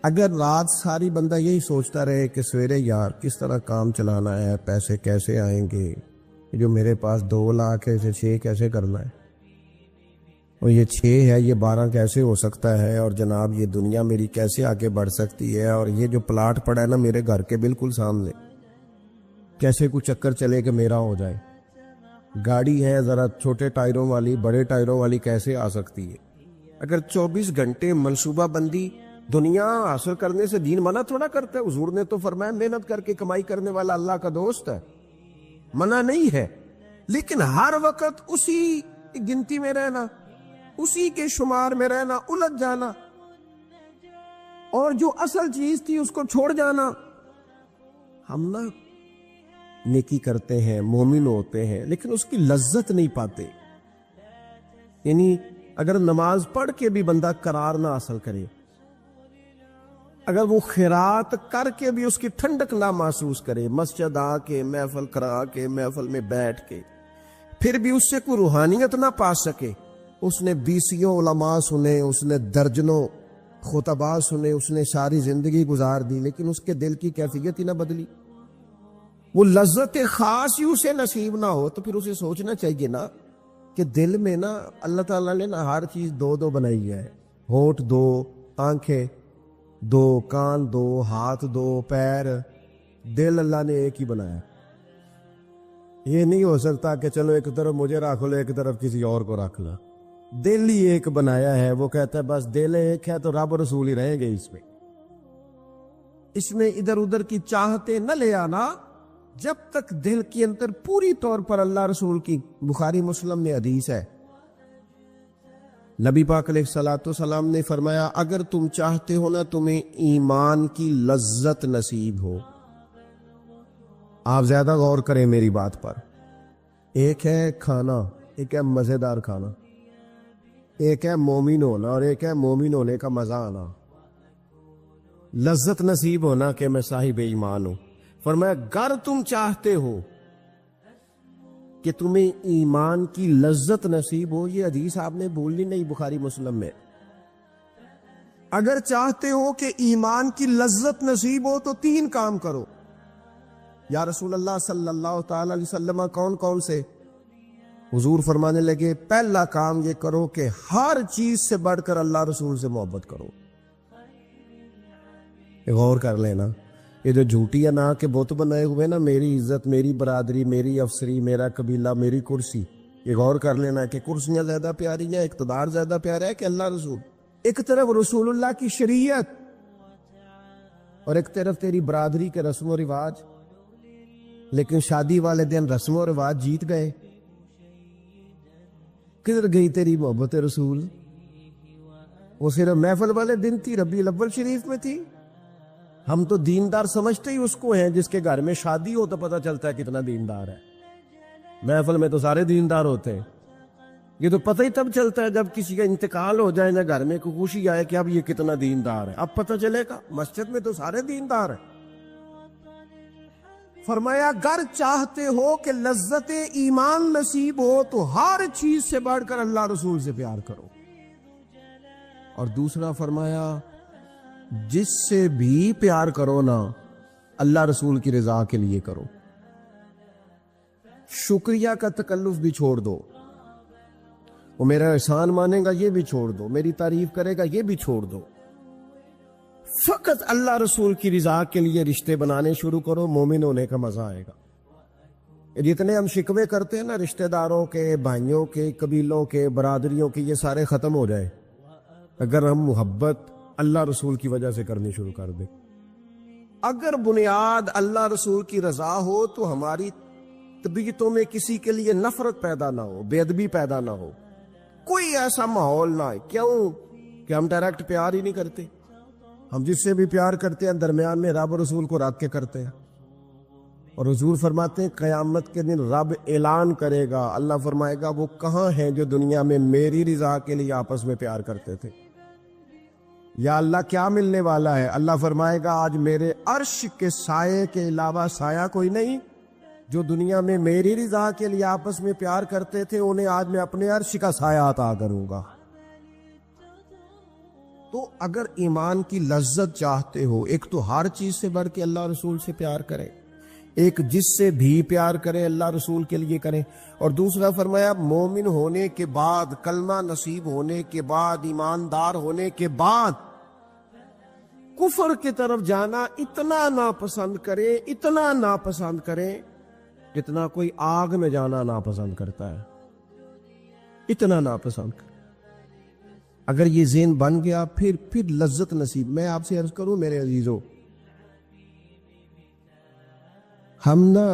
اگر رات ساری بندہ یہی سوچتا رہے کہ سویرے یار کس طرح کام چلانا ہے، پیسے کیسے آئیں گے، جو میرے پاس 2 لاکھ ہے اسے 6 کیسے کرنا ہے، اور یہ 6 ہے یہ 12 کیسے ہو سکتا ہے، اور جناب یہ دنیا میری کیسے آگے بڑھ سکتی ہے، اور یہ جو پلاٹ پڑا ہے نا میرے گھر کے بالکل سامنے کیسے کوئی چکر چلے کہ میرا ہو جائے، گاڑی ہے ذرا چھوٹے ٹائروں والی بڑے ٹائروں والی کیسے آ سکتی ہے۔ اگر 24 گھنٹے منصوبہ بندی دنیا حاصل کرنے سے دین منع تھوڑا کرتا ہے، حضور نے تو فرمایا محنت کر کے کمائی کرنے والا اللہ کا دوست ہے، منع نہیں ہے، لیکن ہر وقت اسی گنتی میں رہنا، اسی کے شمار میں رہنا، الجھ جانا، اور جو اصل چیز تھی اس کو چھوڑ جانا۔ ہم نا نیکی کرتے ہیں، مومن ہوتے ہیں، لیکن اس کی لذت نہیں پاتے۔ یعنی اگر نماز پڑھ کے بھی بندہ قرار نہ حاصل کرے، اگر وہ خیرات کر کے بھی اس کی ٹھنڈک نہ محسوس کرے، مسجد آ کے، محفل کرا کے، محفل میں بیٹھ کے، پھر بھی اس سے کوئی روحانیت نہ پا سکے، اس نے 20 علماء سنے، اس نے درجنوں خطباء سنے، اس نے ساری زندگی گزار دی، لیکن اس کے دل کی کیفیت ہی نہ بدلی، وہ لذت خاص ہی اسے نصیب نہ ہو، تو پھر اسے سوچنا چاہیے نا کہ دل میں نا اللہ تعالیٰ نے نا ہر چیز 2 بنائی ہے، ہونٹ 2، آنکھیں 2، کان 2، ہاتھ 2، پیر، دل اللہ نے ایک ہی بنایا۔ یہ نہیں ہو سکتا کہ چلو ایک طرف مجھے رکھ لو ایک طرف کسی اور کو رکھ لو، دل ہی ایک بنایا ہے۔ وہ کہتا ہے بس دل ایک ہے تو رب رسول ہی رہیں گے اس میں ادھر ادھر کی چاہتے نہ لے آنا، جب تک دل کے اندر پوری طور پر اللہ رسول کی، بخاری مسلم میں حدیث ہے، نبی پاک علیہ الصلوۃ والسلام نے فرمایا اگر تم چاہتے ہو نا تمہیں ایمان کی لذت نصیب ہو، آپ زیادہ غور کریں میری بات پر، ایک ہے کھانا، ایک ہے مزیدار کھانا، ایک ہے مومن ہونا اور ایک ہے مومن ہونے کا مزہ آنا، لذت نصیب ہونا کہ میں صاحب ایمان ہوں۔ فرمایا اگر تم چاہتے ہو کہ تمہیں ایمان کی لذت نصیب ہو، یہ حدیث آپ نے بولنی نہیں بخاری مسلم میں، اگر چاہتے ہو کہ ایمان کی لذت نصیب ہو تو 3 کام کرو۔ یا رسول اللہ صلی اللہ تعالی علیہ وسلم کون کون سے؟ حضور فرمانے لگے پہلا کام یہ کرو کہ ہر چیز سے بڑھ کر اللہ رسول سے محبت کرو۔ غور کر لینا، یہ جو جھوٹی انا کے بت بنائے ہوئے نا، میری عزت، میری برادری، میری افسری، میرا قبیلہ، میری کرسی، یہ غور کر لینا کہ کرسیاں زیادہ پیاری ہیں، اقتدار زیادہ پیارا ہے کہ اللہ رسول؟ ایک طرف رسول اللہ کی شریعت اور ایک طرف تیری برادری کے رسم و رواج، لیکن شادی والے دن رسم و رواج جیت گئے، کدھر گئی تیری محبت رسول؟ وہ صرف محفل والے دن تھی، ربیع الاول شریف میں تھی۔ ہم تو دیندار سمجھتے ہی اس کو ہیں جس کے گھر میں شادی ہو تو پتہ چلتا ہے کتنا دیندار ہے، محفل میں تو سارے دیندار ہوتے ہیں، یہ تو پتہ ہی تب چلتا ہے جب کسی کا انتقال ہو جائے، نہ گھر میں کوئی خوشی آئے کہ اب یہ کتنا دیندار ہے، اب پتہ چلے گا۔ مسجد میں تو سارے دیندار ہیں۔ فرمایا اگر چاہتے ہو کہ لذت ایمان نصیب ہو تو ہر چیز سے بڑھ کر اللہ رسول سے پیار کرو، اور دوسرا فرمایا جس سے بھی پیار کرو نا اللہ رسول کی رضا کے لیے کرو، شکریہ کا تکلف بھی چھوڑ دو، وہ میرا احسان مانے گا یہ بھی چھوڑ دو، میری تعریف کرے گا یہ بھی چھوڑ دو، فقط اللہ رسول کی رضا کے لیے رشتے بنانے شروع کرو، مومن ہونے کا مزہ آئے گا۔ جتنے ہم شکوے کرتے ہیں نا رشتہ داروں کے، بھائیوں کے، قبیلوں کے، برادریوں کے، یہ سارے ختم ہو جائے اگر ہم محبت اللہ رسول کی وجہ سے کرنی شروع کر دیں۔ اگر بنیاد اللہ رسول کی رضا ہو تو ہماری طبیعتوں میں کسی کے لیے نفرت پیدا نہ ہو، بے ادبی پیدا نہ ہو، کوئی ایسا ماحول نہ ہے۔ کیوں کہ ہم ڈائریکٹ پیار ہی نہیں کرتے، ہم جس سے بھی پیار کرتے ہیں درمیان میں رب اور رسول کو رکھ کے کرتے ہیں. اور حضور فرماتے ہیں قیامت کے دن رب اعلان کرے گا، اللہ فرمائے گا وہ کہاں ہیں جو دنیا میں میری رضا کے لیے آپس میں پیار کرتے تھے. یا اللہ کیا ملنے والا ہے؟ اللہ فرمائے گا آج میرے عرش کے سائے کے علاوہ سایہ کوئی نہیں. جو دنیا میں میری رضا کے لیے آپس میں پیار کرتے تھے انہیں آج میں اپنے عرش کا سایہ عطا کروں گا. تو اگر ایمان کی لذت چاہتے ہو، ایک تو ہر چیز سے بڑھ کے اللہ رسول سے پیار کریں، ایک جس سے بھی پیار کریں اللہ رسول کے لیے کریں، اور دوسرا فرمایا مومن ہونے کے بعد، کلمہ نصیب ہونے کے بعد، ایماندار ہونے کے بعد کفر کی طرف جانا اتنا ناپسند کریں، اتنا ناپسند کریں جتنا کوئی آگ میں جانا ناپسند کرتا ہے. اتنا ناپسند کریں. اگر یہ ذہن بن گیا پھر لذت نصیب. میں آپ سے عرض کروں میرے عزیزو، ہم نا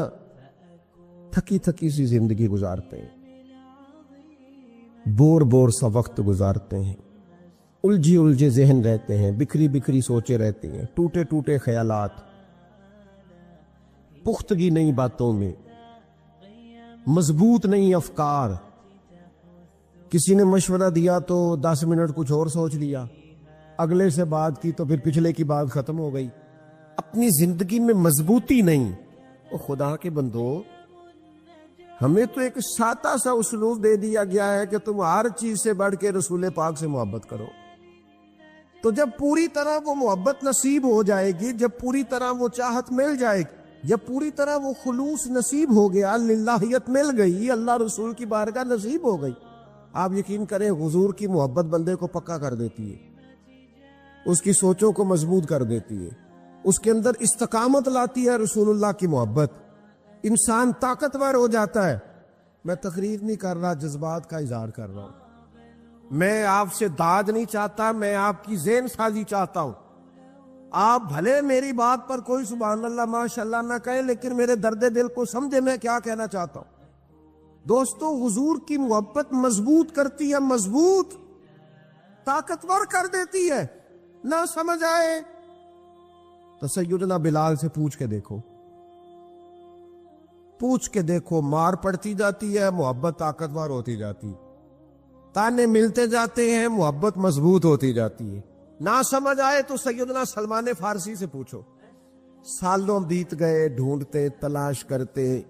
تھکی تھکی سی زندگی گزارتے ہیں، بور سا وقت گزارتے ہیں، الجھے ذہن رہتے ہیں، بکھری بکھری سوچے رہتے ہیں، ٹوٹے ٹوٹے خیالات، پختگی نہیں باتوں میں، مضبوط نہیں افکار. کسی نے مشورہ دیا تو 10 منٹ کچھ اور سوچ لیا، اگلے سے بات کی تو پھر پچھلے کی بات ختم ہو گئی. اپنی زندگی میں مضبوطی نہیں. او خدا کے بندو، ہمیں تو ایک سادہ سا اسلوب دے دیا گیا ہے کہ تم ہر چیز سے بڑھ کے رسول پاک سے محبت کرو. تو جب پوری طرح وہ محبت نصیب ہو جائے گی، جب پوری طرح وہ چاہت مل جائے گی، جب پوری طرح وہ خلوص نصیب ہو گیا، للہیت مل گئی، اللہ رسول کی بارگاہ نصیب ہو گئی، آپ یقین کریں حضور کی محبت بندے کو پکا کر دیتی ہے، اس کی سوچوں کو مضبوط کر دیتی ہے، اس کے اندر استقامت لاتی ہے. رسول اللہ کی محبت، انسان طاقتور ہو جاتا ہے. میں تقریر نہیں کر رہا، جذبات کا اظہار کر رہا ہوں. میں آپ سے داد نہیں چاہتا، میں آپ کی ذہن سازی چاہتا ہوں. آپ بھلے میری بات پر کوئی سبحان اللہ ماشاءاللہ نہ کہیں، لیکن میرے درد دل کو سمجھے میں کیا کہنا چاہتا ہوں. دوستو، حضور کی محبت مضبوط کرتی ہے، مضبوط طاقتور کر دیتی ہے. نہ سمجھ آئے تو سیدنا بلال سے پوچھ کے دیکھو، مار پڑتی جاتی ہے، محبت طاقتور ہوتی جاتی، تانے ملتے جاتے ہیں، محبت مضبوط ہوتی جاتی ہے. نہ سمجھ آئے تو سیدنا سلمان فارسی سے پوچھو. سالوں بیت گئے، ڈھونڈتے، تلاش کرتے،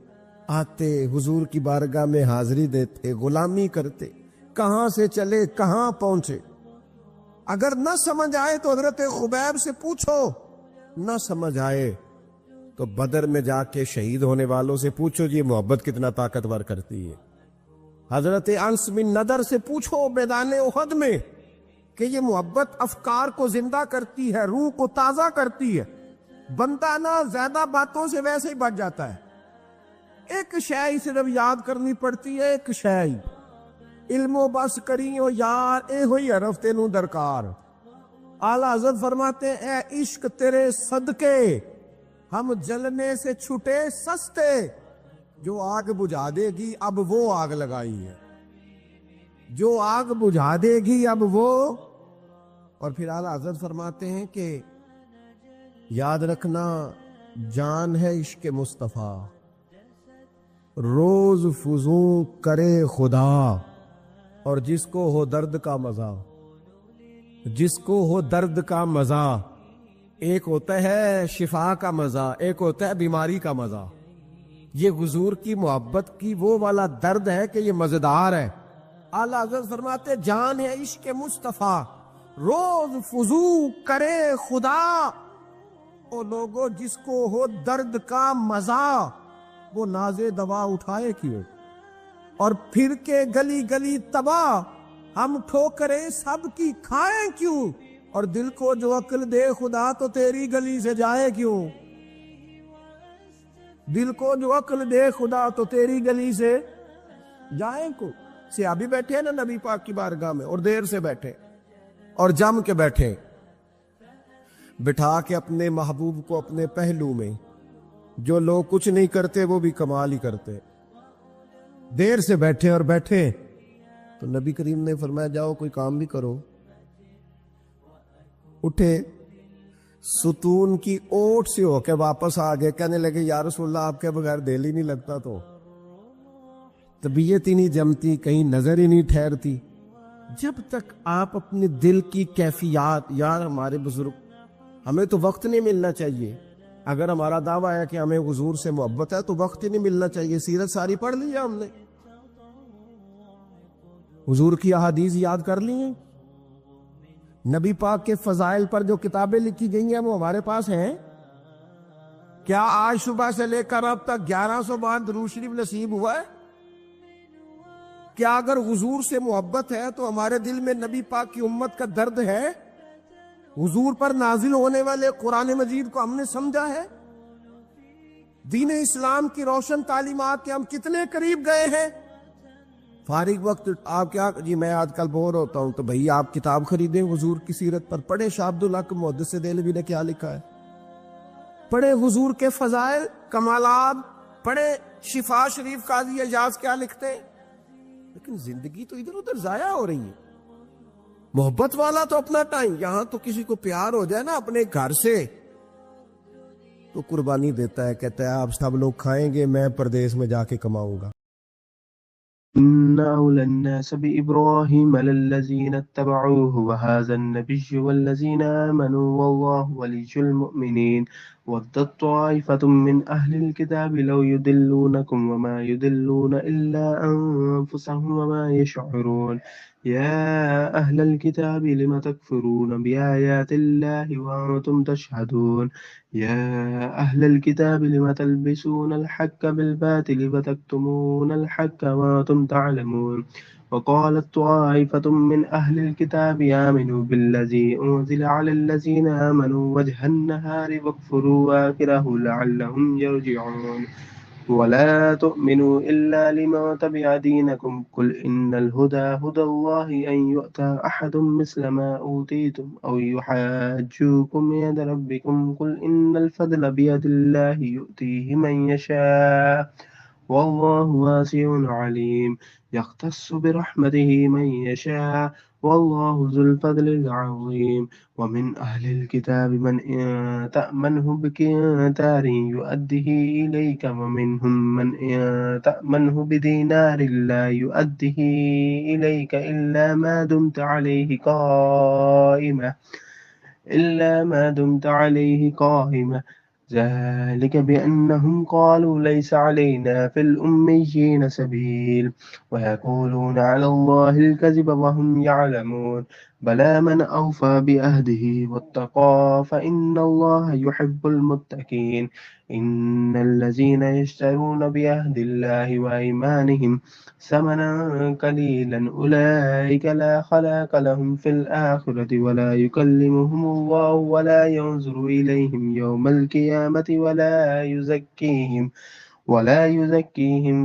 آتے حضور کی بارگاہ میں حاضری دیتے، غلامی کرتے، کہاں سے چلے کہاں پہنچے. اگر نہ سمجھ آئے تو حضرت خبیب سے پوچھو، نہ سمجھ آئے تو بدر میں جا کے شہید ہونے والوں سے پوچھو یہ محبت کتنا طاقتور کرتی ہے. حضرت انس بن نضر سے پوچھو میدان احد میں کہ یہ محبت افکار کو زندہ کرتی ہے، روح کو تازہ کرتی ہے. بندہ نہ زیادہ باتوں سے ویسے ہی بچ جاتا ہے. ایک شے ہی صرف یاد کرنی پڑتی ہے، ایک شے ہی، علم و بس کریو یار اے ہوئی حرف تینوں درکار. اعلیٰ حضرت فرماتے ہیں اے عشق تیرے صدقے ہم جلنے سے چھٹے سستے. جو آگ بجھا دے گی اب وہ آگ لگائی ہے، جو آگ بجھا دے گی اب وہ. اور پھر اعلیٰ حضرت فرماتے ہیں کہ یاد رکھنا جان ہے عشق مصطفیٰ، روز فزوں کرے خدا. اور جس کو ہو درد کا مزہ، جس کو ہو درد کا مزہ، ایک ہوتا ہے شفا کا مزہ، ایک ہوتا ہے بیماری کا مزہ. یہ حضور کی محبت کی وہ والا درد ہے کہ یہ مزیدار ہے. اعلیٰ حضرت فرماتے جان ہے عشق مصطفیٰ، روز فزو کرے خدا. او لوگو جس کو ہو درد کا مزہ، وہ ناز دوا اٹھائے کیوں، اور پھر کے گلی گلی تباہ ہم ٹھوکریں سب کی کھائیں کیوں. اور دل کو جو عقل دے خدا تو تیری گلی سے جائے کیوں، دل کو جو عقل دے خدا تو تیری گلی سے جائیں کیوں. صحابی بیٹھے ہیں نا نبی پاک کی بارگاہ میں، اور دیر سے بیٹھے اور جم کے بیٹھے، بٹھا کے اپنے محبوب کو اپنے پہلو میں. جو لوگ کچھ نہیں کرتے وہ بھی کمال ہی کرتے. دیر سے بیٹھے اور بیٹھے تو نبی کریم نے فرمایا جاؤ کوئی کام بھی کرو. اٹھے ستون کی اوٹ سے ہو کے واپس آ گئے, کہنے لگے یا رسول اللہ آپ کے بغیر دل ہی نہیں لگتا, تو طبیعت ہی نہیں جمتی, کہیں نظر ہی نہیں ٹھہرتی. جب تک آپ اپنے دل کی کیفیات, یار ہمارے بزرگ, ہمیں تو وقت نہیں ملنا چاہیے. اگر ہمارا دعویٰ ہے کہ ہمیں حضور سے محبت ہے تو وقت ہی نہیں ملنا چاہیے. سیرت ساری پڑھ لی ہے ہم نے, حضور کی احادیث یاد کر لی ہیں, نبی پاک کے فضائل پر جو کتابیں لکھی گئی ہیں وہ ہمارے پاس ہیں. کیا آج صبح سے لے کر اب تک 1100 بار درود شریف نصیب ہوا ہے؟ کیا اگر حضور سے محبت ہے تو ہمارے دل میں نبی پاک کی امت کا درد ہے؟ حضور پر نازل ہونے والے قرآن مجید کو ہم نے سمجھا ہے؟ دین اسلام کی روشن تعلیمات کے ہم کتنے قریب گئے ہیں؟ فارغ وقت آپ کیا جی میں آج کل بور ہوتا ہوں, تو بھئی آپ کتاب خریدیں حضور کی سیرت پر, پڑھیں شاہ عبدالحق محدث دہلوی نے کیا لکھا ہے, پڑھیں حضور کے فضائل کمالات, پڑھیں شفا شریف قاضی اعجاز کیا لکھتے ہیں. لیکن زندگی تو ادھر ادھر ضائع ہو رہی ہے. محبت والا تو اپنا ٹائم, یہاں تو کسی کو پیار ہو جائے نا اپنے گھر سے تو قربانی دیتا ہے, کہتا ہے آپ سب لوگ کھائیں گے, میں پردیس میں جا کے کماؤں گا. إن أولى الناس بإبراهيم للذين اتبعوه وهذا النبي والذين آمنوا والله ولي المؤمنين ودت طائفة من أهل الكتاب لو يضلونكم وما يضلون إلا أنفسهم وما يشعرون يا أهل الكتاب لم تكفرون بآيات الله وأنتم تشهدون يا أهل الكتاب لم تلبسون الحق بالباطل وتكتمون الحق وأنتم تعلمون وقالت طائفة من أهل الكتاب آمنوا بالذي أنزل على الذين آمنوا وجه النهار واكفروا آخره لعلهم يرجعون ولا تؤمنوا إلا لمن تبع دينكم قل إن الهدى هدى الله أن يؤتى أحد مثل ما أوتيتم أو يحاجوكم عند ربكم قل إن الفضل بيد الله يؤتيه من يشاء والله واسع عليم يختص برحمته من يشاء والله ذو الفضل العظيم ومن أهل الكتاب من إن تأمنه بقنطار يؤده إليك ومنهم من إن تأمنه بدينار لا يؤده إليك إلا ما دمت عليه قائمة ذلك بأنهم قالوا ليس علينا في الأميين سبيل ويقولون على الله الكذب وهم يعلمون بلى من أوفى بعهده واتقى فإن الله يحب المتقين إن الذين يشترون بعهد الله وأيمانهم ثمنا قليلا أولئك لا خلاق لهم في الآخرة ولا يكلمهم الله ولا ينظر إليهم يوم القيامة ولا يزكيهم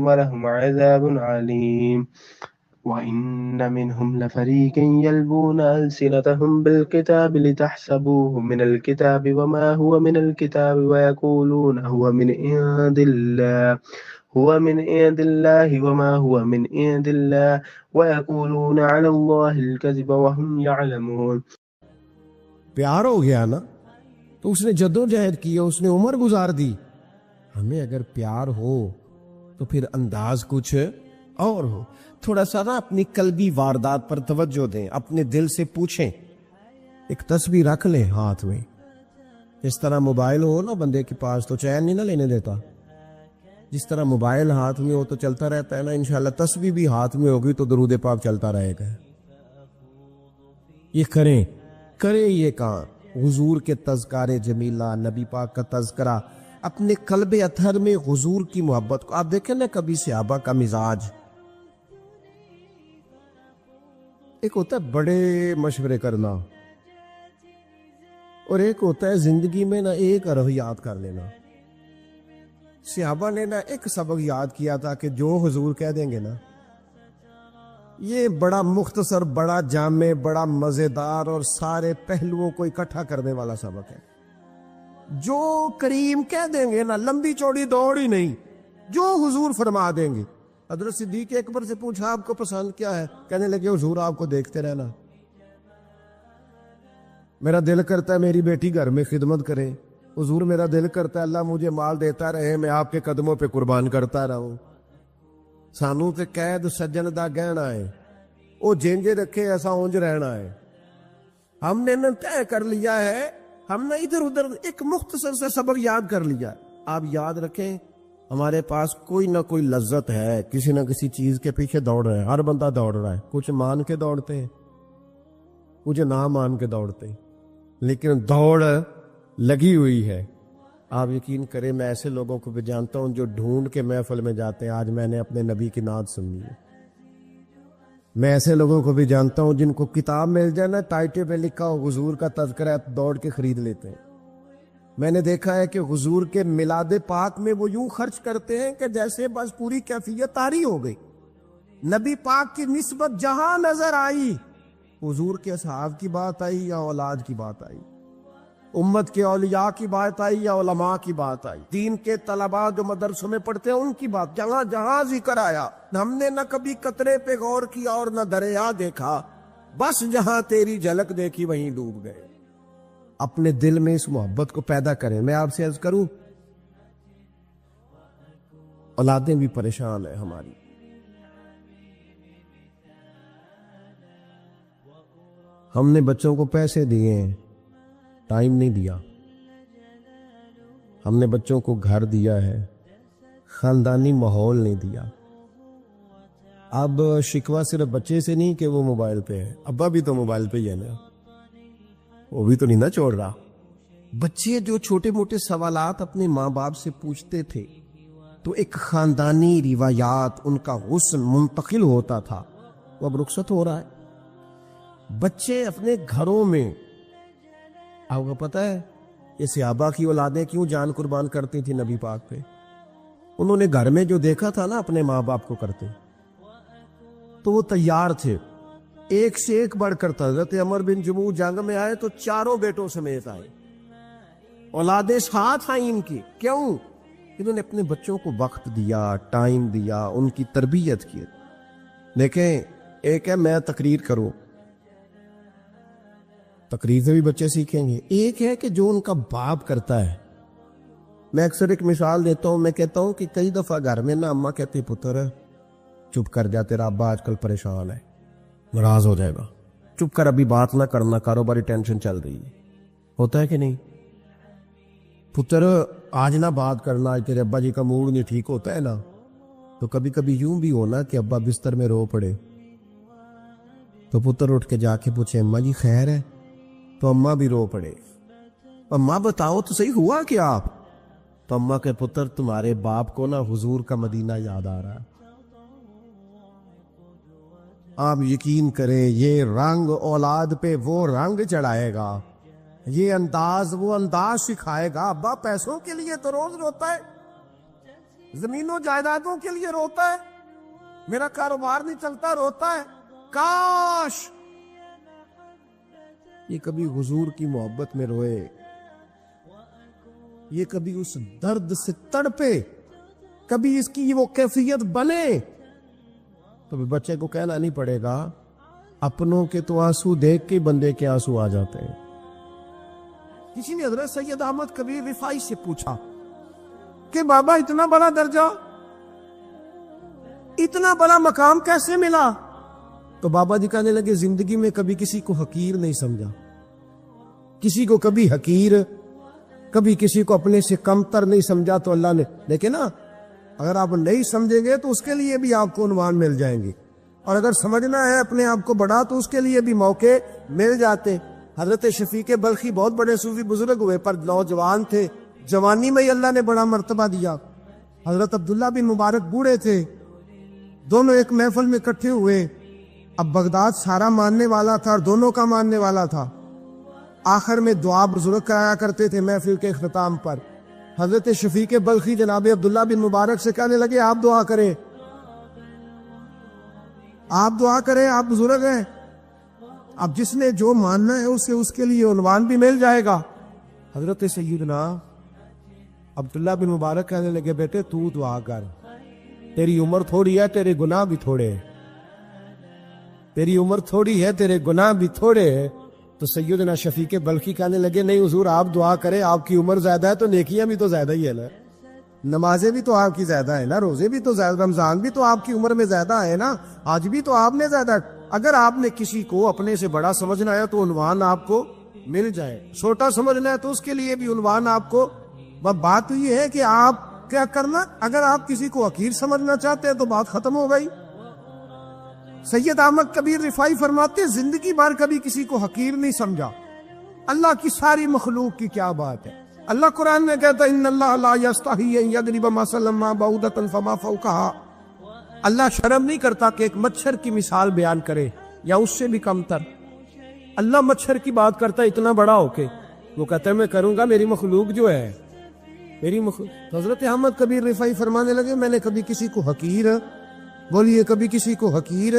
ولهم عذاب عليم وإن منهم لفريقا يلبون ألسنتهم بالكتاب لتحسبوه من الكتاب وما هو من الكتاب ويقولون هو من عند الله وما هو من عند الله ويقولون على الله الكذب وهم يعلمون. پیار ہو گیا نا تو اس نے جدوجہد کی, اس نے عمر گزار دی. ہمیں اگر پیار ہو تو پھر انداز کچھ اور ہو. تھوڑا سا نا اپنی قلبی واردات پر توجہ دیں, اپنے دل سے پوچھیں, ایک تسبیح رکھ لیں ہاتھ میں. جس طرح موبائل ہو نا بندے کے پاس تو چین نہیں نہ لینے دیتا, جس طرح موبائل ہاتھ میں ہو تو چلتا رہتا ہے نا, انشاءاللہ تسبیح بھی ہاتھ میں ہوگی تو درود پاک چلتا رہے گا. یہ کریں یہ کام, حضور کے تذکار جمیلہ, نبی پاک کا تذکرہ, اپنے قلب اطہر میں حضور کی محبت کو. آپ دیکھیں نا کبھی صحابہ کا مزاج, ایک ہوتا ہے بڑے مشورے کرنا اور ایک ہوتا ہے زندگی میں نا ایک حرف یاد کر لینا. صحابہ نے نا ایک سبق یاد کیا تھا کہ جو حضور کہہ دیں گے نا, یہ بڑا مختصر, بڑا جامع, بڑا مزیدار اور سارے پہلوؤں کو اکٹھا کرنے والا سبق ہے. جو کریم کہہ دیں گے نا, لمبی چوڑی دوڑ ہی نہیں, جو حضور فرما دیں گے. حضرت صدیق اکبر سے پوچھا آپ کو پسند کیا ہے, کہنے لگے حضور آپ کو دیکھتے رہنا. میرا دل کرتا ہے میری بیٹی گھر میں خدمت کرے، حضور میرا دل کرتا ہے اللہ مجھے مال دیتا رہے، میں آپ کے قدموں پہ قربان کرتا رہوں۔ سانو تے قید سجن دا گہنا ہے، وہ جینجے رکھے ایسا اونج رہنا ہے۔ ہم نے نہ طے کر لیا ہے، ہم نے ادھر ادھر ایک مختصر سے سبق یاد کر لیا۔ آپ یاد رکھیں ہمارے پاس کوئی نہ کوئی لذت ہے، کسی نہ کسی چیز کے پیچھے دوڑ رہے ہیں، ہر بندہ دوڑ رہا ہے، کچھ مان کے دوڑتے ہیں، کچھ نہ مان کے دوڑتے ہیں، لیکن دوڑ لگی ہوئی ہے۔ آپ یقین کریں میں ایسے لوگوں کو بھی جانتا ہوں جو ڈھونڈ کے محفل میں جاتے ہیں، آج میں نے اپنے نبی کی نعت سنی ہے۔ میں ایسے لوگوں کو بھی جانتا ہوں جن کو کتاب مل جائے نا، ٹائٹل پہ لکھا ہو حضور کا تذکرہ ہے، دوڑ کے خرید لیتے ہیں۔ میں نے دیکھا ہے کہ حضور کے میلاد پاک میں وہ یوں خرچ کرتے ہیں کہ جیسے بس پوری کیفیت طاری ہو گئی۔ نبی پاک کی نسبت جہاں نظر آئی، حضور کے اصحاب کی بات آئی یا اولاد کی بات آئی، امت کے اولیاء کی بات آئی یا علماء کی بات آئی، دین کے طلباء جو مدرسوں میں پڑھتے ہیں ان کی بات، جہاں جہاں ذکر آیا ہم نے نہ کبھی قطرے پہ غور کیا اور نہ دریا دیکھا، بس جہاں تیری جھلک دیکھی وہیں ڈوب گئے۔ اپنے دل میں اس محبت کو پیدا کریں۔ میں آپ سے عرض کروں، اولادیں بھی پریشان ہیں ہماری، ہم نے بچوں کو پیسے دیے ہیں، ٹائم نہیں دیا، ہم نے بچوں کو گھر دیا ہے، خاندانی ماحول نہیں دیا۔ اب شکوہ صرف بچے سے نہیں کہ وہ موبائل پہ ہے، ابا بھی تو موبائل پہ ہی ہے نا، وہ بھی تو نہیں نا چھوڑ رہا۔ بچے جو چھوٹے موٹے سوالات اپنے ماں باپ سے پوچھتے تھے تو ایک خاندانی روایات، ان کا حسن منتقل ہوتا تھا، وہ اب رخصت ہو رہا ہے۔ بچے اپنے گھروں میں، آپ کو پتہ ہے یہ صحابہ کی اولادیں کیوں جان قربان کرتی تھی نبی پاک پہ؟ انہوں نے گھر میں جو دیکھا تھا نا اپنے ماں باپ کو کرتے، تو وہ تیار تھے، ایک سے ایک بڑھ کر تھا۔ حضرت عمر بن جموح جنگ میں آئے تو چاروں بیٹوں سمیت آئے، اولادیں ساتھ آئیں ان کی، کیوں؟ انہوں نے اپنے بچوں کو وقت دیا، ٹائم دیا، ان کی تربیت کی۔ دیکھیں ایک ہے میں تقریر کروں، تقریر سے بھی بچے سیکھیں گے، ایک ہے کہ جو ان کا باپ کرتا ہے۔ میں اکثر ایک مثال دیتا ہوں، میں کہتا ہوں کہ کئی دفعہ گھر میں نا اماں کہتی پتر چپ کر جا، تیرا ابا آج کل پریشان ہے، ناراض ہو جائے گا، چپ کر، ابھی بات نہ کرنا، کاروباری ٹینشن چل رہی ہے۔ ہوتا ہے کہ نہیں؟ پتر آج نہ بات کرنا، آج تیرے ابا جی کا موڈ نہیں ٹھیک، ہوتا ہے نا؟ تو کبھی کبھی یوں بھی ہونا کہ ابا بستر میں رو پڑے تو پتر اٹھ کے جا کے پوچھے اماں جی خیر ہے، تو اماں بھی رو پڑے، اماں بتاؤ تو صحیح ہوا کیا؟ آپ تو اماں کے پتر تمہارے باپ کو نا حضور کا مدینہ یاد آ رہا ہے۔ آپ یقین کریں یہ رنگ اولاد پہ وہ رنگ چڑھائے گا، یہ انداز وہ انداز سکھائے گا۔ ابا پیسوں کے لیے تو روز روتا ہے، زمینوں جائیدادوں کے لیے روتا ہے، میرا کاروبار نہیں چلتا روتا ہے، کاش یہ کبھی حضور کی محبت میں روئے، یہ کبھی اس درد سے تڑپے، کبھی اس کی وہ کیفیت بنے، تو بچے کو کہنا نہیں پڑے گا اپنوں کے تو آنسو دیکھ کے بندے کے آنسو آ جاتے ہیں۔ کسی نے حضرت سید احمد کبیر رفاعی سے پوچھا کہ بابا اتنا بڑا درجہ، اتنا بڑا مقام کیسے ملا؟ تو بابا جی کہنے لگے زندگی میں کبھی کسی کو حقیر نہیں سمجھا، کسی کو کبھی حقیر، کبھی کسی کو اپنے سے کم تر نہیں سمجھا، تو اللہ نے، لیکن نا اگر آپ نہیں سمجھیں گے تو اس کے لیے بھی آپ کو عنوان مل جائیں گے، اور اگر سمجھنا ہے اپنے آپ کو بڑا تو اس کے لیے بھی موقع مل جاتے۔ حضرت شفیق بلخی بہت بڑے صوفی بزرگ ہوئے پر نوجوان تھے، جوانی میں ہی اللہ نے بڑا مرتبہ دیا۔ حضرت عبداللہ بن مبارک بوڑھے تھے، دونوں ایک محفل میں اکٹھے ہوئے۔ اب بغداد سارا ماننے والا تھا اور دونوں کا ماننے والا تھا۔ آخر میں دعا بزرگ کرایا کرتے تھے محفل کے اختتام پر۔ حضرت شفیق بلخی جناب عبداللہ بن مبارک سے کہنے لگے آپ دعا کریں، آپ دعا کریں، آپ بزرگ ہیں، اب جس نے جو ماننا ہے اسے اس کے لیے عنوان بھی مل جائے گا۔ حضرت سیدنا عبداللہ بن مبارک کہنے لگے بیٹے تو دعا کر، تیری عمر تھوڑی ہے، تیرے گناہ بھی تھوڑے ہیں، تیری عمر تھوڑی ہے، تیرے گناہ بھی تھوڑے ہیں، تو سیدنا شفیق بلخی کہنے لگے نہیں حضور آپ دعا کریں، آپ کی عمر زیادہ ہے تو نیکیاں بھی تو زیادہ ہی ہے نا، نمازیں بھی تو آپ کی زیادہ ہے نا، روزے بھی تو زیادہ، رمضان بھی تو آپ کی عمر میں زیادہ ہے نا، آج بھی تو آپ نے زیادہ۔ اگر آپ نے کسی کو اپنے سے بڑا سمجھنا ہے تو عنوان آپ کو مل جائے، چھوٹا سمجھنا ہے تو اس کے لیے بھی عنوان آپ کو۔ بات تو یہ ہے کہ آپ کیا کرنا، اگر آپ کسی کو حقیر سمجھنا چاہتے ہیں تو بات ختم ہو گئی۔ سید احمد کبیر رفاعی فرماتے ہیں زندگی بھر کبھی کسی کو حقیر نہیں سمجھا، اللہ کی ساری مخلوق کی کیا بات ہے۔ اللہ قرآن میں کہتا ہے ان اللہ لا یستحی ان یضرب مثلا ما بعوضۃ فما فوقها، اللہ شرم نہیں کرتا کہ ایک مچھر کی مثال بیان کرے یا اس سے بھی کم تر۔ اللہ مچھر کی بات کرتا ہے اتنا بڑا ہو کے، وہ کہتا ہے میں کروں گا، میری مخلوق جو ہے میری مخلوق۔ حضرت احمد کبیر رفاعی فرمانے لگے میں نے کبھی کسی کو حقیر، بولیے کبھی کسی کو حقیر،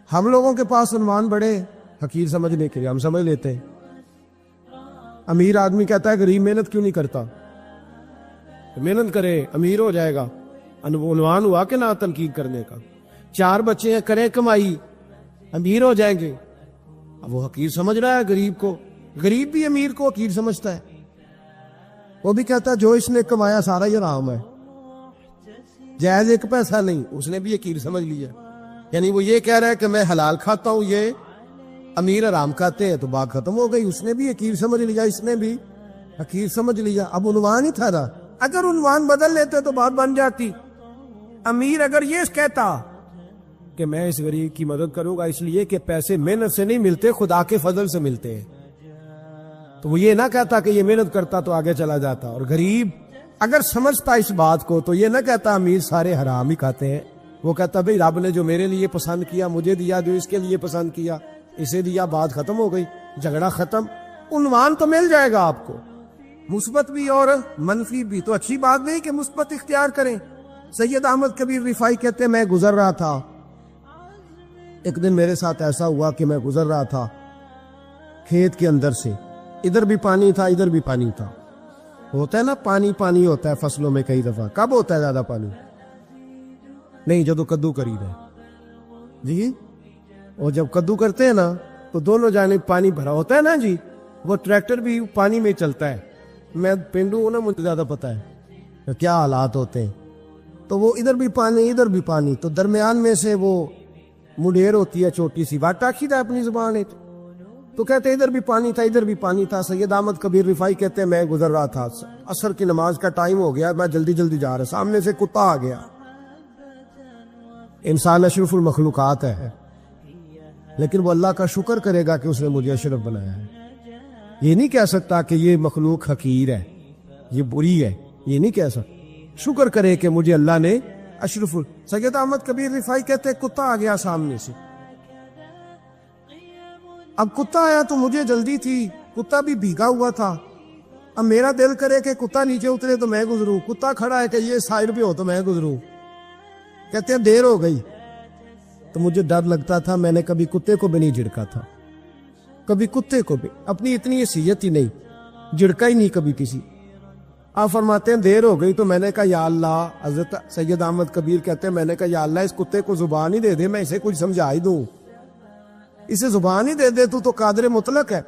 ہم لوگوں کے پاس عنوان بڑے حقیر سمجھنے کے لیے ہم سمجھ لیتے ہیں۔ امیر آدمی کہتا ہے غریب محنت کیوں نہیں کرتا، محنت کرے امیر ہو جائے گا، عنوان ہوا کہ نہ تنقید کرنے کا۔ 4 بچے ہیں کریں کمائی امیر ہو جائیں گے، اب وہ حقیر سمجھ رہا ہے غریب کو، غریب بھی امیر کو حقیر سمجھتا ہے، وہ بھی کہتا ہے جو اس نے کمایا سارا ہی حرام ہے، جائز ایک پیسہ نہیں، اس نے بھی حقیر سمجھ لیا۔ یعنی وہ یہ کہہ رہا ہے کہ میں حلال کھاتا ہوں، یہ امیر حرام کھاتے ہیں، تو بات ختم ہو گئی، اس نے بھی حقیر سمجھ لیا، اس نے بھی حقیر سمجھ لیا۔ اب عنوان ہی تھا نا، اگر عنوان بدل لیتے تو بات بن جاتی۔ امیر اگر یہ کہتا کہ میں اس غریب کی مدد کروں گا اس لیے کہ پیسے محنت سے نہیں ملتے، خدا کے فضل سے ملتے ہیں، تو وہ یہ نہ کہتا کہ یہ محنت کرتا تو آگے چلا جاتا۔ اور غریب اگر سمجھتا اس بات کو تو یہ نہ کہتا امیر سارے حرام ہی کھاتے ہیں، وہ کہتا بھئی رب نے جو میرے لیے پسند کیا مجھے دیا، جو اس کے لیے پسند کیا اسے دیا، بات ختم ہو گئی، جھگڑا ختم۔ عنوان تو مل جائے گا آپ کو، مثبت بھی اور منفی بھی، تو اچھی بات نہیں کہ مثبت اختیار کریں۔ سید احمد کبیر رفاعی کہتے ہیں میں گزر رہا تھا، ایک دن میرے ساتھ ایسا ہوا کہ میں گزر رہا تھا کھیت کے اندر سے، ادھر بھی پانی تھا ادھر بھی پانی تھا، ہوتا ہے نا پانی پانی ہوتا ہے فصلوں میں کئی دفعہ، کب ہوتا ہے زیادہ پانی؟ نہیں جب کدو کری ہے جی، اور جب کدو کرتے ہیں نا تو دونوں جانب پانی بھرا ہوتا ہے نا جی، وہ ٹریکٹر بھی پانی میں چلتا ہے، میں پینڈو ہوں نا مجھے زیادہ پتا ہے کیا حالات ہوتے ہیں، تو وہ ادھر بھی پانی ادھر بھی پانی، تو درمیان میں سے وہ مڈیر ہوتی ہے چھوٹی سی، بات ٹاکی تھا اپنی زبان ہے، تو کہتے ادھر بھی پانی تھا ادھر بھی پانی تھا۔ سید احمد کبیر رفاعی کہتے ہیں میں گزر رہا تھا، عصر کی نماز کا ٹائم ہو گیا، میں جلدی جلدی جا رہا، سامنے سے کتا آ گیا۔ انسان اشرف المخلوقات ہے، لیکن وہ اللہ کا شکر کرے گا کہ اس نے مجھے اشرف بنایا ہے، یہ نہیں کہہ سکتا کہ یہ مخلوق حقیر ہے یہ بری ہے، یہ نہیں کہہ سکتا، شکر کرے کہ مجھے اللہ نے اشرف۔ سید احمد کبیر رفاعی کہتے ہیں کتا آ گیا سامنے سے، اب کتا آیا تو مجھے جلدی تھی، کتا بھی بھیگا ہوا تھا، اب میرا دل کرے کہ کتا نیچے اترے تو میں گزروں، کتا کھڑا ہے کہ یہ سائڈ پہ ہو تو میں گزروں، کہتے ہیں دیر ہو گئی، تو مجھے ڈر لگتا تھا، میں نے کبھی کتے کو بھی نہیں جھڑکا تھا، کبھی کتے کو بھی، اپنی اتنی حیثیت ہی نہیں، جھڑکا ہی نہیں کبھی کسی۔ آپ فرماتے ہیں دیر ہو گئی تو میں نے کہا یا اللہ، حضرت سید احمد کبیر کہتے ہیں میں نے کہا یا اللہ اس کتے کو زبان ہی دے دے، میں اسے کچھ سمجھا ہی دوں، اسے زبان ہی دے دے، تو قادر مطلق ہے،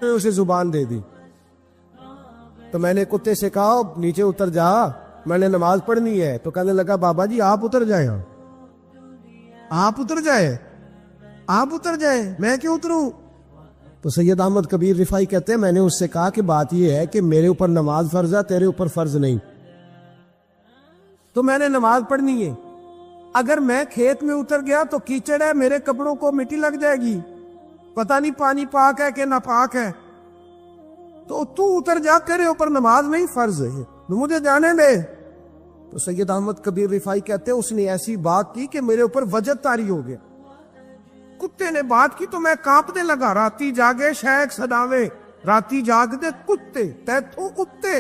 اسے زبان دے دی۔ تو میں نے کتے سے کہا نیچے اتر جا، میں نے نماز پڑھنی ہے، تو کہنے لگا بابا جی آپ اتر جائیں، آپ اتر جائیں، آپ اتر جائیں، میں کیوں اتروں؟ تو سید احمد کبیر رفاعی کہتے ہیں میں نے اس سے کہا کہ بات یہ ہے کہ میرے اوپر نماز فرض ہے، تیرے اوپر فرض نہیں، تو میں نے نماز پڑھنی ہے، اگر میں کھیت میں اتر گیا تو کیچڑ ہے، میرے کپڑوں کو مٹی لگ جائے گی، پتہ نہیں پانی پاک ہے کہ ناپاک ہے، تو اتر جا، تیرے اوپر نماز نہیں فرض ہے، مجھے جانے دے۔ تو سید احمد کبیر رفاعی کہتے ہیں اس نے ایسی بات کی کہ میرے اوپر وجد طاری ہو گیا، کتے نے بات کی تو میں کانپنے لگا، راتی جاگے شیخ سداوے، راتی جاگ دے کتے تیتھوں کتے،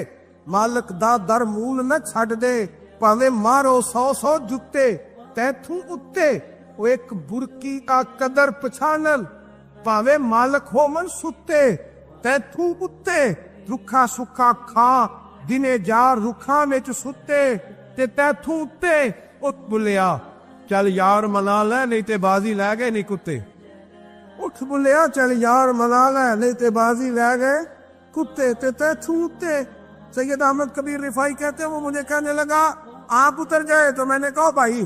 مالک دا در مول نہ چھڑ دے، پاوے مارو 100 جتے تیتھوں کتے، وہ ایک برکی کا قدر پچھانل، پاوے مالک ہو من ستے تیتھوں کتے، رکھا سکھا کھا دنے جا رکھاں وچ ستے تے تیتھوں اتے، ات بلیا چل یار منا لے نہیں تے بازی لے گئے نہیں کتے، اٹھ بلیا چل یار منا لے نہیں تے بازی لے گئے کتے تے تھوتے. سید احمد کبیر رفائی کہتے ہیں وہ مجھے کہنے لگا آپ اتر جائے. تو میں نے کہا بھائی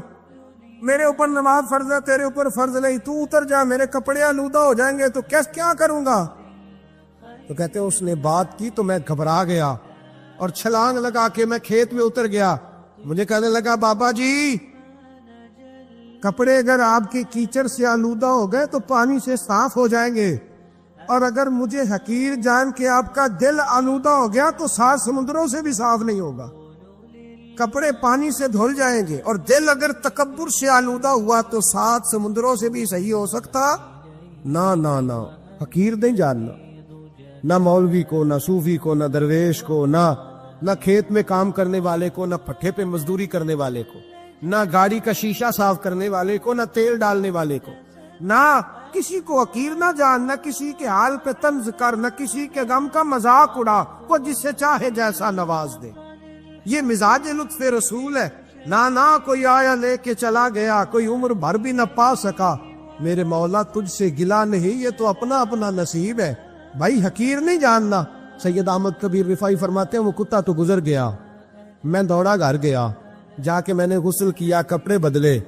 میرے اوپر نماز فرض ہے تیرے اوپر فرض نہیں, تو اتر جا, میرے کپڑے آلودہ ہو جائیں گے تو کیا کروں گا. تو کہتے ہیں اس نے بات کی تو میں گھبرا گیا اور چھلانگ لگا کے میں کھیت میں اتر گیا. مجھے کہنے لگا بابا جی کپڑے اگر آپ کے کیچڑ سے آلودہ ہو گئے تو پانی سے صاف ہو جائیں گے, اور اگر مجھے حقیر جان کے آپ کا دل آلودہ ہو گیا تو 7 سمندروں سے بھی صاف نہیں ہوگا. کپڑے پانی سے دھل جائیں گے اور دل اگر تکبر سے آلودہ ہوا تو 7 سمندروں سے بھی صحیح ہو سکتا. نہ حقیر نہیں جاننا, نہ مولوی کو, نہ صوفی کو, نہ درویش کو, نہ کھیت میں کام کرنے والے کو, نہ پٹھے پہ مزدوری کرنے والے کو, نہ گاڑی کا شیشہ صاف کرنے والے کو, نہ تیل ڈالنے والے کو, نہ کسی کو حقیر نہ جان, نہ کسی کے حال پہ طنز کر, نہ کسی کے غم کا مذاق اڑا, وہ جس سے چاہے جیسا نواز دے. یہ مزاج لطف رسول ہے. نہ کوئی آیا لے کے چلا گیا, کوئی عمر بھر بھی نہ پا سکا. میرے مولا تجھ سے گلا نہیں, یہ تو اپنا اپنا نصیب ہے. بھائی حقیر نہیں جاننا. سید احمد کبیر رفائی فرماتے ہیں وہ کتا تو گزر گیا, میں دوڑا گھر گیا, جا کے میں نے غسل کیا, کپڑے بدلے.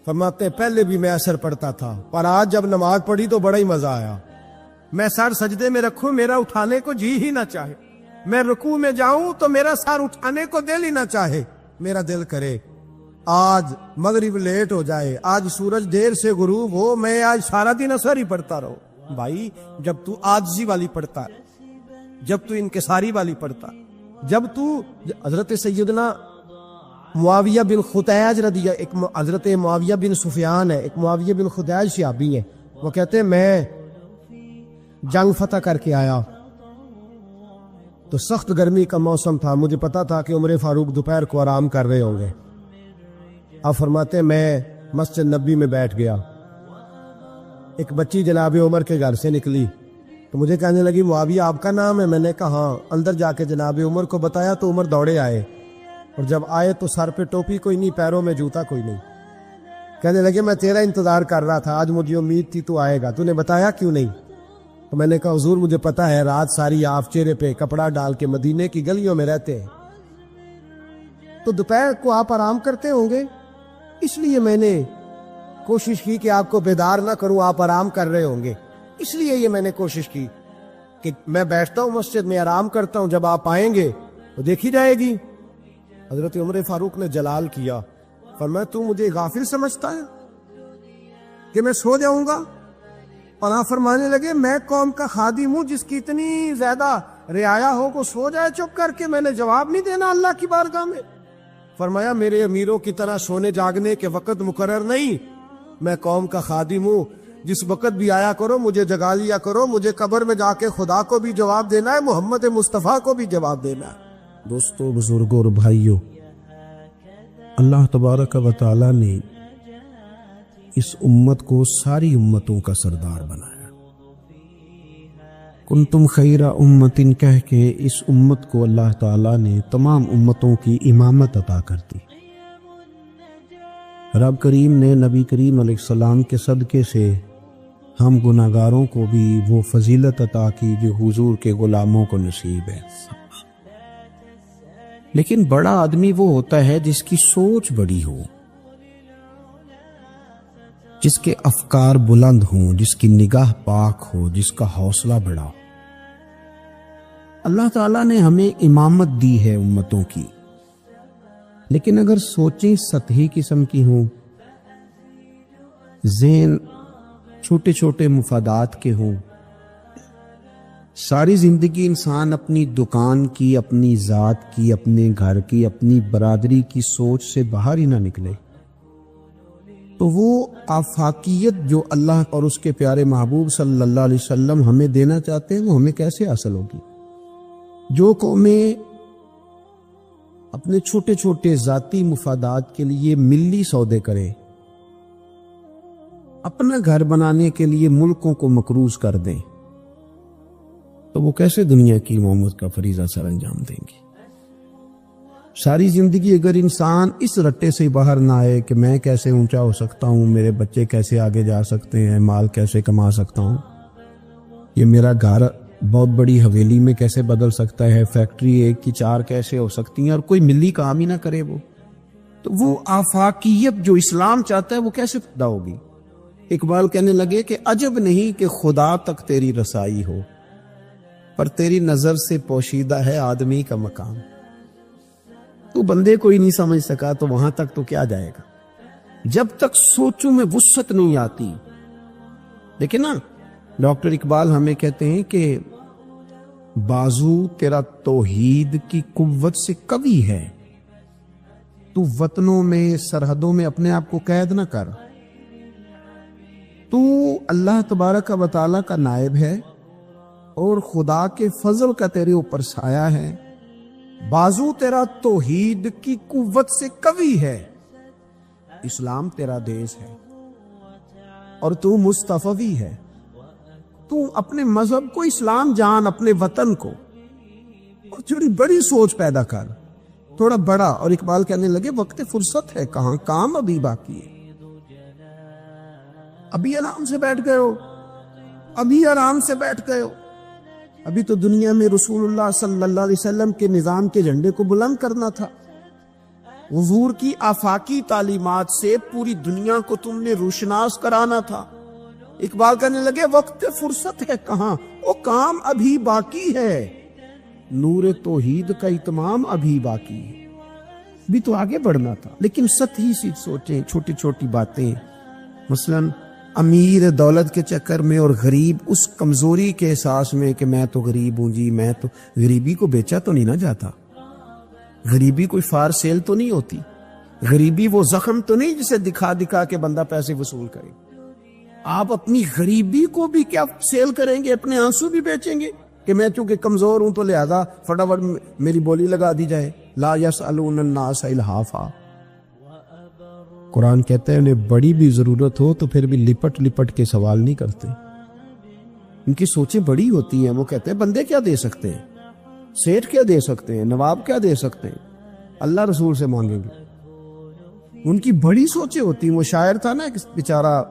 فرماتے ہیں پہلے بھی میں اثر پڑتا تھا پر آج جب نماز پڑھی تو بڑا ہی مزہ آیا. میں سر سجدے میں رکھوں میرا اٹھانے کو جی ہی نہ چاہے, میں رکوع میں جاؤں تو میرا سر اٹھانے کو دل ہی نہ چاہے. میرا دل کرے آج مغرب لیٹ ہو جائے, آج سورج دیر سے غروب ہو, میں آج سارا دن اثر ہی پڑھتا رہوں. بھائی جب تو عاجزی والی پڑھتا, جب تو انکساری والی پڑھتا, جب تو حضرت سیدنا معاویہ بن خدیج رضی ایک حضرت معاویہ بن سفیان ہے, ایک معاویہ بن خدیج صحابی ہے, وہ کہتے ہیں میں جنگ فتح کر کے آیا تو سخت گرمی کا موسم تھا, مجھے پتا تھا کہ عمر فاروق دوپہر کو آرام کر رہے ہوں گے. آپ فرماتے ہیں میں مسجد نبی میں بیٹھ گیا, ایک بچی جناب عمر کے گھر سے نکلی تو مجھے کہنے لگی معاویہ آپ کا نام ہے؟ میں نے کہا ہاں. اندر جا کے جناب عمر کو بتایا تو عمر دوڑے آئے, اور جب آئے تو سر پہ ٹوپی کوئی نہیں, پیروں میں جوتا کوئی نہیں. کہنے لگے میں تیرا انتظار کر رہا تھا, آج مجھے امید تھی تو آئے گا, تو نے بتایا کیوں نہیں؟ تو میں نے کہا حضور مجھے پتا ہے رات ساری آپ چہرے پہ کپڑا ڈال کے مدینے کی گلیوں میں رہتے ہیں, تو دوپہر کو آپ آرام کرتے ہوں گے, اس لیے میں نے کوشش کی کہ آپ کو بیدار نہ کروں, آپ آرام کر رہے ہوں گے, اس لیے یہ میں نے کوشش کی کہ میں بیٹھتا ہوں مسجد میں آرام کرتا ہوں, جب آپ آئیں گے تو دیکھی جائے گی. حضرت عمر فاروق نے جلال کیا, فرمایا تو مجھے غافل سمجھتا ہے کہ میں سو جاؤں گا؟ اور آپ فرمانے لگے میں قوم کا خادم ہوں جس کی اتنی زیادہ رعایا ہو کو سو جائے چپ کر کے, میں نے جواب نہیں دینا اللہ کی بارگاہ میں. فرمایا میرے امیروں کی طرح سونے جاگنے کے وقت مقرر نہیں, میں قوم کا خادم ہوں, جس وقت بھی آیا کرو مجھے جگا لیا کرو, مجھے قبر میں جا کے خدا کو بھی جواب دینا ہے, محمد مصطفیٰ کو بھی جواب دینا ہے. دوستو, بزرگوں اور بھائیوں, اللہ تبارک و تعالی نے اس امت کو ساری امتوں کا سردار بنایا. کنتم خیر امت کہہ کے اس امت کو اللہ تعالی نے تمام امتوں کی امامت عطا کر دی. رب کریم نے نبی کریم علیہ السلام کے صدقے سے ہم گناہگاروں کو بھی وہ فضیلت عطا کی جو حضور کے غلاموں کو نصیب ہے. لیکن بڑا آدمی وہ ہوتا ہے جس کی سوچ بڑی ہو, جس کے افکار بلند ہوں, جس کی نگاہ پاک ہو, جس کا حوصلہ بڑا ہو. اللہ تعالیٰ نے ہمیں امامت دی ہے امتوں کی, لیکن اگر سوچیں سطحی قسم کی ہوں, ذہن چھوٹے چھوٹے مفادات کے ہوں, ساری زندگی انسان اپنی دکان کی, اپنی ذات کی, اپنے گھر کی, اپنی برادری کی سوچ سے باہر ہی نہ نکلے, تو وہ آفاقیت جو اللہ اور اس کے پیارے محبوب صلی اللہ علیہ وسلم ہمیں دینا چاہتے ہیں وہ ہمیں کیسے حاصل ہوگی؟ جو قومیں اپنے چھوٹے چھوٹے ذاتی مفادات کے لیے ملی سودے کرے, اپنا گھر بنانے کے لیے ملکوں کو مقروض کر دیں, تو وہ کیسے دنیا کی امامت کا فریضہ سر انجام دیں گے؟ ساری زندگی اگر انسان اس رٹے سے باہر نہ آئے کہ میں کیسے اونچا ہو سکتا ہوں، میرے بچے کیسے آگے جا سکتے ہیں، مال کیسے کما سکتا ہوں، یہ میرا گھر بہت بڑی حویلی میں کیسے بدل سکتا ہے، فیکٹری 1 کی 4 کیسے ہو سکتی ہیں، اور کوئی ملی کام ہی نہ کرے وہ، تو وہ آفاقیت جو اسلام چاہتا ہے وہ کیسے پیدا ہوگی؟ اقبال کہنے لگے کہ عجب نہیں کہ خدا تک تیری رسائی ہو، پر تیری نظر سے پوشیدہ ہے آدمی کا مقام۔ تو بندے کو ہی نہیں سمجھ سکا تو وہاں تک تو کیا جائے گا؟ جب تک سوچوں میں وسعت نہیں آتی۔ دیکھیں نا، ڈاکٹر اقبال ہمیں کہتے ہیں کہ بازو تیرا توحید کی قوت سے قوی ہے، تو وطنوں میں سرحدوں میں اپنے آپ کو قید نہ کر، تو اللہ تبارک و تعالیٰ کا نائب ہے اور خدا کے فضل کا تیرے اوپر سایہ ہے، بازو تیرا توحید کی قوت سے قوی ہے، اسلام تیرا دیش ہے اور تو مصطفی ہے، تو اپنے مذہب کو اسلام جان، اپنے وطن کو، اور تھوڑی بڑی سوچ پیدا کر، تھوڑا بڑا۔ اور اقبال کہنے لگے وقت فرصت ہے کہاں، کام ابھی باقی ہے، ابھی آرام سے بیٹھ گئے ہو، ابھی آرام سے بیٹھ گئے ہو، ابھی تو دنیا میں رسول اللہ صلی اللہ علیہ وسلم کے نظام کے جھنڈے کو بلند کرنا تھا، حضور کی آفاقی تعلیمات سے پوری دنیا کو تم نے روشناس کرانا تھا۔ اقبال کہنے لگے وقت فرصت ہے کہاں، وہ کام ابھی باقی ہے، نور توحید کا اتمام ابھی باقی ہے، بھی تو آگے بڑھنا تھا۔ لیکن سطحی سی سوچیں، چھوٹی چھوٹی باتیں، مثلا امیر دولت کے چکر میں اور غریب اس کمزوری کے احساس میں کہ میں تو غریب ہوں جی، میں تو، غریبی کو بیچا تو نہیں نہ جاتا، غریبی کوئی فار سیل تو نہیں ہوتی، غریبی وہ زخم تو نہیں جسے دکھا دکھا کے بندہ پیسے وصول کرے۔ آپ اپنی غریبی کو بھی کیا سیل کریں گے، اپنے آنسو بھی بیچیں گے کہ میں چونکہ کمزور ہوں تو لہذا فٹافٹ میری بولی لگا دی جائے، لا یسألون الناس الحافا۔ قرآن کہتا ہے انہیں بڑی بھی ضرورت ہو تو پھر بھی لپٹ لپٹ کے سوال نہیں کرتے، ان کی سوچیں بڑی ہوتی ہیں۔ وہ کہتے ہیں بندے کیا دے سکتے ہیں، سیٹھ کیا دے سکتے ہیں، نواب کیا دے سکتے ہیں، اللہ رسول سے مانگیں گے، ان کی بڑی سوچیں ہوتی ہیں۔ وہ شاعر تھا نا ایک بیچارہ،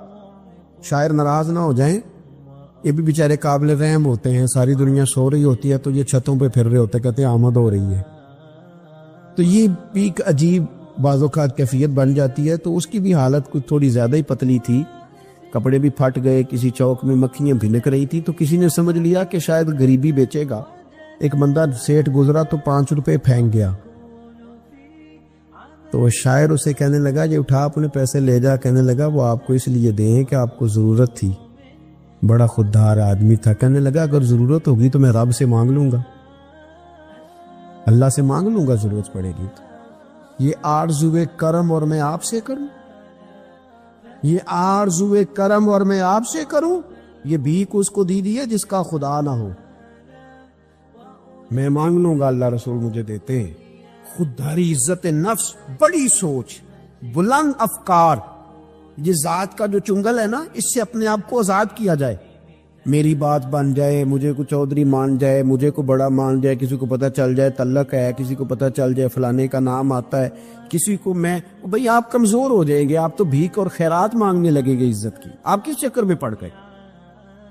شاعر ناراض نہ ہو جائیں، یہ بھی بیچارے قابل رحم ہوتے ہیں، ساری دنیا سو رہی ہوتی ہے تو یہ چھتوں پہ پھر رہے ہوتے، کہتے ہیں آمد ہو رہی ہے، تو یہ بھی ایک عجیب بعض اوقات کیفیت بن جاتی ہے۔ تو اس کی بھی حالت کچھ تھوڑی زیادہ ہی پتلی تھی، کپڑے بھی پھٹ گئے، کسی چوک میں مکھیاں بھنک رہی تھی، تو کسی نے سمجھ لیا کہ شاید غریبی بیچے گا۔ ایک بندہ سیٹھ گزرا تو 5 روپے پھینک گیا، تو شاعر اسے کہنے لگا یہ اٹھا اپنے پیسے لے جا، کہنے لگا وہ آپ کو اس لیے دیں کہ آپ کو ضرورت تھی، بڑا خوددار آدمی تھا، کہنے لگا اگر ضرورت ہوگی تو میں رب سے مانگ لوں گا، اللہ سے مانگ لوں گا ضرورت پڑے گی تو۔ یہ آرزوئے کرم اور میں آپ سے کروں، یہ آرزوئے کرم اور میں آپ سے کروں، یہ بھیک اس کو دی دی ہے جس کا خدا نہ ہو، میں مانگ لوں گا اللہ رسول مجھے دیتے ہیں۔ خودداری، عزت نفس، بڑی سوچ، بلند افکار، یہ ذات کا جو چنگل ہے نا، اس سے اپنے آپ کو آزاد کیا جائے، میری بات بن جائے، مجھے کو چودھری مان جائے، مجھے کو بڑا مان جائے، کسی کو پتہ چل جائے تعلق ہے، کسی کو پتہ چل جائے فلانے کا نام آتا ہے، کسی کو میں، بھئی آپ کمزور ہو جائیں گے، آپ تو بھیک اور خیرات مانگنے لگیں گے عزت کی، آپ کس چکر میں پڑ گئے؟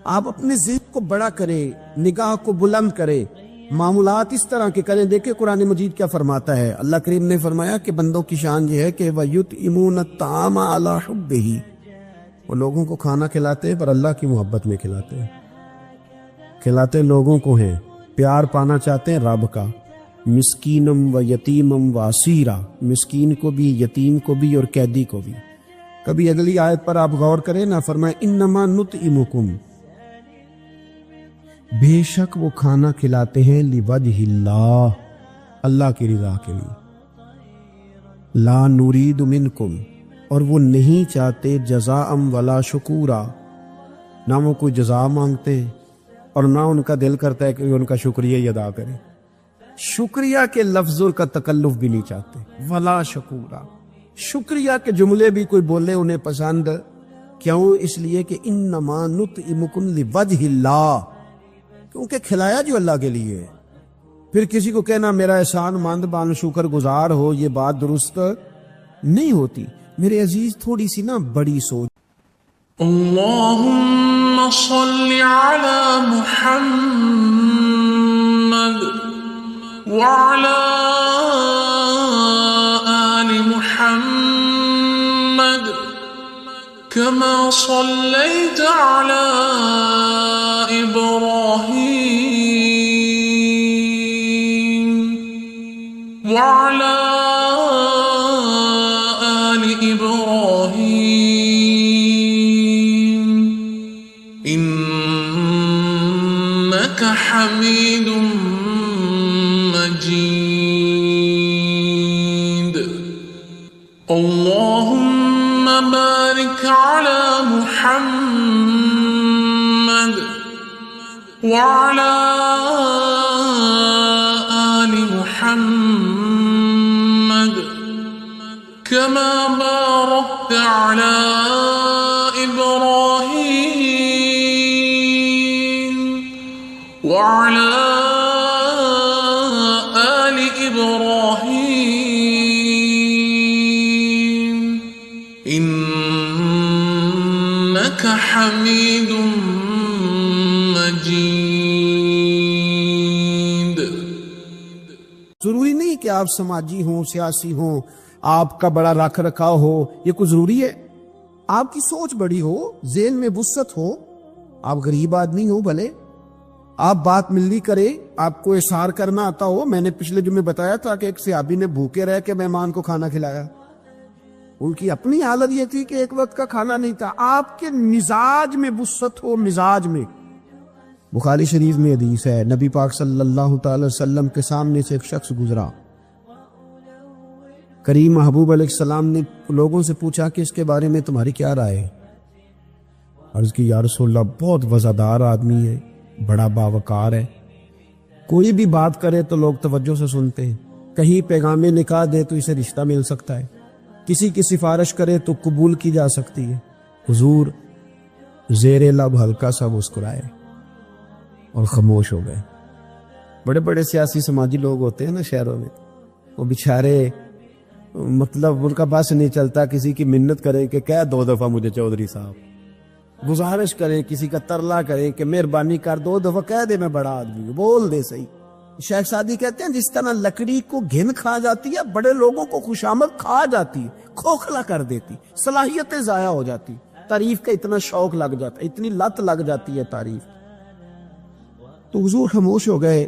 آپ اپنے ذہن کو بڑا کرے، نگاہ کو بلند کرے، معاملات اس طرح کے کریں۔ دیکھیں قرآن مجید کیا فرماتا ہے، اللہ کریم نے فرمایا کہ بندوں کی شان یہ ہے کہ وَيُطْعِمُونَ الطَّعَامَ عَلَىٰ حُبِّهِ، وہ لوگوں کو کھانا کھلاتے ہیں پر اللہ کی محبت میں کھلاتے ہیں، کھلاتے لوگوں کو ہیں، پیار پانا چاہتے ہیں رب کا۔ مسکینم و یتیمم و اسیرا، مسکین کو بھی، یتیم کو بھی اور قیدی کو بھی۔ کبھی اگلی آیت پر آپ غور کریں نا، فرمائے انما نطعمکم، بے شک وہ کھانا کھلاتے ہیں لوجہ اللہ، اللہ کی رضا کے لیے، لا نرید منکم، اور وہ نہیں چاہتے جزاء ولا شکورا، نہ وہ کوئی جزا مانگتے ہیں اور نہ ان کا دل کرتا ہے کہ ان کا شکریہ ہی ادا کریں، شکریہ کے لفظوں کا تکلف بھی نہیں چاہتے، ولا شکورا، شکریہ کے جملے بھی کوئی بولے انہیں پسند، کیوں؟ اس لیے کہ انما نطعمکم لوجہ اللہ، کیونکہ کھلایا جو اللہ کے لیے ہے، پھر کسی کو کہنا میرا احسان مند بان شکر گزار ہو، یہ بات درست نہیں ہوتی۔ میرے عزیز تھوڑی سی نا بڑی سوچ۔ اللهم صل على محمد وعلى آل محمد كما صليت على إبراهيم وعلى آل إبراهيم إنك حميد مجيد۔ اللهم بارك على محمد وعلى آل محمد كما باركت على إبراهيم وعلى آل إبراهيم إنك حميد مجيد۔ ضروری نہیں کہ آپ سماجی ہوں، سیاسی ہوں، آپ کا بڑا رکھ رکھاؤ ہو، یہ کوئی ضروری ہے؟ آپ کی سوچ بڑی ہو، ذہن میں وسعت ہو، آپ غریب آدمی ہو بھلے، آپ بات ملنی کرے، آپ کو احسار کرنا آتا ہو۔ میں نے پچھلے جمعے بتایا تھا کہ ایک صحابی نے بھوکے رہ کے مہمان کو کھانا کھلایا۔ ان کی اپنی حالت یہ تھی کہ ایک وقت کا کھانا نہیں تھا۔ آپ کے مزاج میں وسعت ہو، مزاج میں۔ بخاری شریف میں حدیث ہے، نبی پاک صلی اللہ تعالی وسلم کے سامنے سے ایک شخص گزرا۔ کریم محبوب علیہ السلام نے لوگوں سے پوچھا کہ اس کے بارے میں تمہاری کیا رائے ہے؟ عرض کی یا رسول اللہ بہت وزادار آدمی ہے، بڑا باوقار ہے، کوئی بھی بات کرے تو لوگ توجہ سے سنتے ہیں، کہیں پیغام نکاح دے تو اسے رشتہ مل سکتا ہے، کسی کی سفارش کرے تو قبول کی جا سکتی ہے۔ حضور زیر لب ہلکا سا مسکرائے اور خاموش ہو گئے۔ بڑے بڑے سیاسی سماجی لوگ ہوتے ہیں نا شہروں میں، وہ بیچارے مطلب ان کا بس نہیں چلتا کسی کی منت کریں کہ کہہ 2 دفعہ مجھے چودھری صاحب، گزارش کریں، کسی کا ترلا کریں کہ مہربانی کر 2 دفعہ کہہ دے میں بڑا آدمی ہوں، بول دے صحیح۔ شیخ سعدی کہتے ہیں جس طرح لکڑی کو گھن کھا جاتی ہے، بڑے لوگوں کو خوشامد کھا جاتی ہے، کھوکھلا کر دیتی، صلاحیتیں ضائع ہو جاتی، تعریف کا اتنا شوق لگ جاتا ہے، اتنی لت لگ جاتی ہے تعریف۔ تو حضور خاموش ہو گئے۔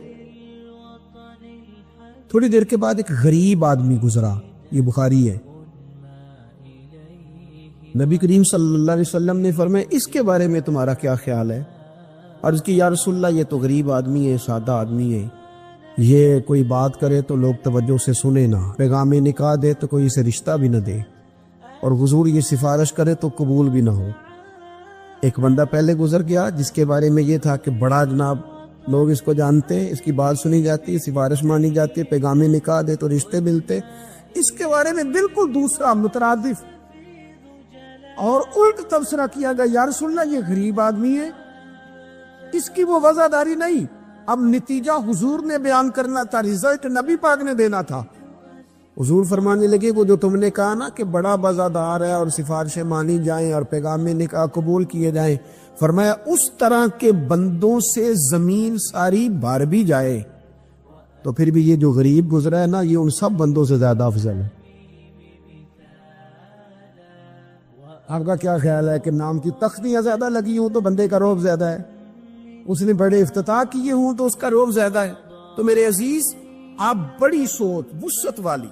تھوڑی دیر کے بعد ایک غریب آدمی گزرا، یہ بخاری ہے۔ نبی کریم صلی اللہ علیہ وسلم نے فرمایا اس کے بارے میں تمہارا کیا خیال ہے؟ عرض کی یا رسول اللہ یہ تو غریب آدمی ہے، سادہ آدمی ہے، یہ کوئی بات کرے تو لوگ توجہ سے سنے نہ، پیغام نکاح دے تو کوئی اسے رشتہ بھی نہ دے، اور حضور یہ سفارش کرے تو قبول بھی نہ ہو۔ ایک بندہ پہلے گزر گیا جس کے بارے میں یہ تھا کہ بڑا جناب، لوگ اس کو جانتے، اس کی بات سنی جاتی، سفارش مانی جاتی، پیغام نکاح دے تو رشتے ملتے۔ اس کے بارے میں بالکل دوسرا مترادف اور الٹ تبصرہ کیا گیا، یا رسول اللہ یہ غریب آدمی ہے، اس کی وہ وزاداری نہیں۔ اب نتیجہ حضور نے بیان کرنا تھا، رزلٹ نبی پاک نے دینا تھا۔ حضور فرمانے لگے وہ جو تم نے کہا نا کہ بڑا وزادار ہے اور سفارشیں مانی جائیں اور پیغام نکاح قبول کیے جائیں، فرمایا اس طرح کے بندوں سے زمین ساری بھر بھی جائے تو پھر بھی یہ جو غریب گزرا ہے نا، یہ ان سب بندوں سے زیادہ افضل ہے۔ آپ کا کیا خیال ہے کہ نام کی تختیاں زیادہ لگی ہوں تو بندے کا رعب زیادہ ہے، اس نے بڑے افتتاح کیے ہوں تو اس کا رعب زیادہ ہے؟ تو میرے عزیز آپ بڑی سوچ، وسعت والی،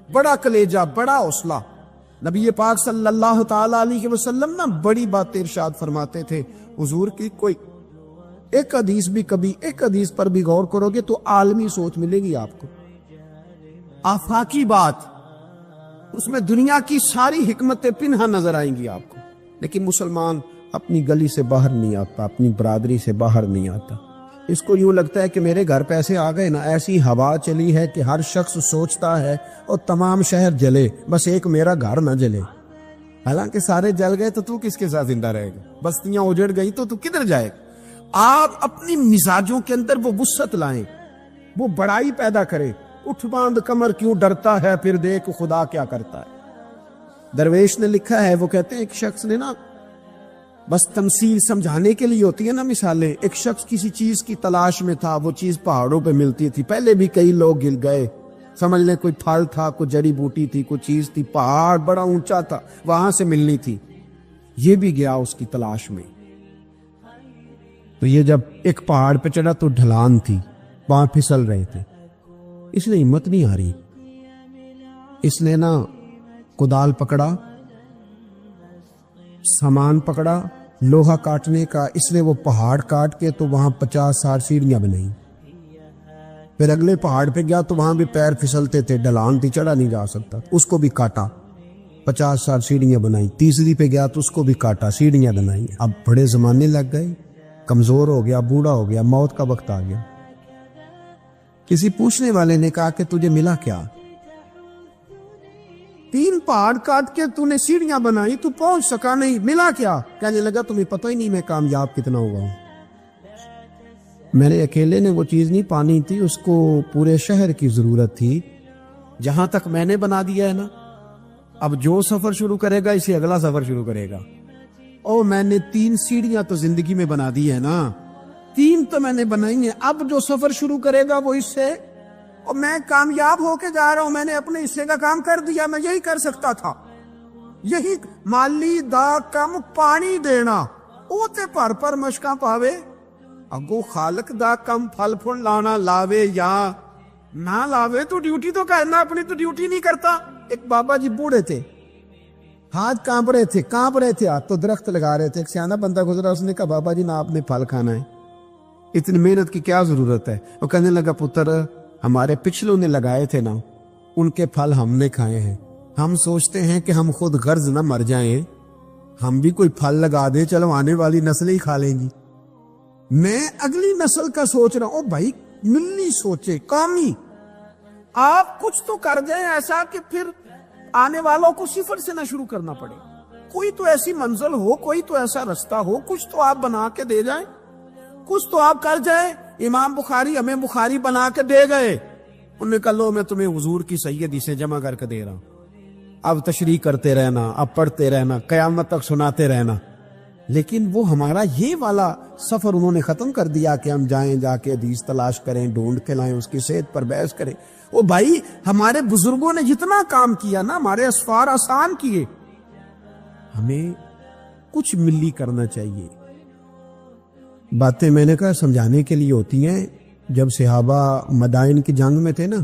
بڑا کلیجہ، بڑا حوصلہ۔ نبی پاک صلی اللہ تعالی علیہ وسلم نا بڑی باتیں ارشاد فرماتے تھے حضور کی، کوئی ایک حدیث بھی، کبھی ایک حدیث پر بھی غور کرو گے تو عالمی سوچ ملے گی آپ کو، آفاقی بات، اس میں دنیا کی ساری حکمتیں پنہا نظر آئیں گی آپ کو۔ لیکن مسلمان اپنی گلی سے باہر نہیں آتا، اپنی برادری سے باہر نہیں آتا، اس کو یوں لگتا ہے کہ میرے گھر پیسے آ گئے نا، ایسی ہوا چلی ہے کہ ہر شخص سوچتا ہے اور تمام شہر جلے، بس ایک میرا گھر نہ جلے۔ حالانکہ سارے جل گئے تو کس کے ساتھ زندہ رہے گا؟ بستیاں اجڑ گئی تو کدھر جائے گا؟ آپ اپنی مزاجوں کے اندر وہ وسعت لائیں، وہ بڑائی پیدا کرے. اٹھ باندھ کمر کیوں ڈرتا ہے پھر دیکھ خدا کیا کرتا ہے. درویش نے لکھا ہے، وہ کہتے ہیں ایک شخص نے نا، بس تمثیل سمجھانے کے لیے ہوتی ہے نا مثالیں. ایک شخص کسی چیز کی تلاش میں تھا، وہ چیز پہاڑوں پہ ملتی تھی. پہلے بھی کئی لوگ گر گئے، سمجھ لیں کوئی پھل تھا، کوئی جڑی بوٹی تھی، کوئی چیز تھی، پہاڑ بڑا اونچا تھا، وہاں سے ملنی تھی. یہ بھی گیا اس کی تلاش میں. تو یہ جب ایک پہاڑ پہ چڑھا تو ڈھلان تھی، پاؤں پھسل رہے تھے. اس نے ہمت نہیں آ رہی، اس نے نا کدال پکڑا، سامان پکڑا لوہا کاٹنے کا. اس نے وہ پہاڑ کاٹ کے تو وہاں 50-60 سیڑھیاں بنائی. پھر اگلے پہاڑ پہ گیا تو وہاں بھی پیر پھسلتے تھے، ڈھلان تھی، چڑھا نہیں جا سکتا. اس کو بھی کاٹا، 50-60 سیڑھیاں بنائی. تیسری پہ گیا تو اس کو بھی کاٹا، سیڑھیاں بنائی. اب بڑے زمانے لگ گئے، کمزور ہو گیا، بوڑھا ہو گیا، موت کا وقت آ گیا. کسی پوچھنے والے نے کہا کہ تجھے ملا کیا؟ 3 پہاڑ کاٹ کے تو نے سیڑھیاں بنائی، تو پہنچ سکا نہیں، ملا کیا؟ کہنے لگا تمہیں پتہ ہی نہیں میں کامیاب کتنا ہوا ہوں. میرے اکیلے نے وہ چیز نہیں پانی تھی، اس کو پورے شہر کی ضرورت تھی. جہاں تک میں نے بنا دیا ہے نا، اب جو سفر شروع کرے گا اسے اگلا سفر شروع کرے گا. او میں نے 3 سیڑھیاں تو زندگی میں بنا دی ہے نا، 3 تو میں نے بنائی ہیں. اب جو سفر شروع کرے گا وہ اس سے، اور میں کامیاب ہو کے جا رہا ہوں، میں نے اپنے حصے کا کام کر دیا. میں یہی کر سکتا تھا، یہی مالی دا کم پانی دینا، او تے پر مشکاں پاوے. اگو خالق دا کم پھل پھل لانا، لاوے یا نہ لاوے تو ڈیوٹی تو کرنا، اپنی تو ڈیوٹی نہیں کرتا. ایک بابا جی بوڑھے تھے، ہاتھ کانپ رہے تھے ہاتھ، تو درخت لگا رہے تھے. ایک سیانا بندہ گزرا، اس نے کہا بابا جی نا آپ نے پھل کھانا ہے، اتنی محنت کی کیا ضرورت ہے؟ وہ کہنے لگا پتر ہمارے پچھلوں نے لگائے تھے نا، ان کے پھل ہم نے کھائے ہیں. ہم سوچتے ہیں کہ ہم خود غرض نہ مر جائیں، ہم بھی کوئی پھل لگا دیں، چلو آنے والی نسلیں ہی کھا لیں گی. میں اگلی نسل کا سوچ رہا ہوں. بھائی ملی سوچے، قومی آپ کچھ تو کر جائیں ایسا کہ پھر آنے والوں کو صفر سے نہ شروع کرنا پڑے. کوئی تو ایسی منزل ہو، کوئی تو ایسا رستہ ہو، کچھ تو آپ بنا کے دے جائیں، کچھ تو آپ کر جائیں. امام بخاری ہمیں بخاری بنا کے دے گئے، انہوں نے کہا لو میں تمہیں حضور کی سیدی سے جمع کر کے دے رہا ہوں، اب تشریح کرتے رہنا، اب پڑھتے رہنا، قیامت تک سناتے رہنا. لیکن وہ ہمارا یہ والا سفر انہوں نے ختم کر دیا کہ ہم جائیں، جا کے حدیث تلاش کریں، ڈھونڈ کے لائیں، اس کی صحت پر بحث کریں. وہ بھائی ہمارے بزرگوں نے جتنا کام کیا نا، ہمارے اسفار آسان کیے، ہمیں کچھ ملی کرنا چاہیے. باتیں میں نے کہا سمجھانے کے لیے ہوتی ہیں. جب صحابہ مدائن کی جنگ میں تھے نا،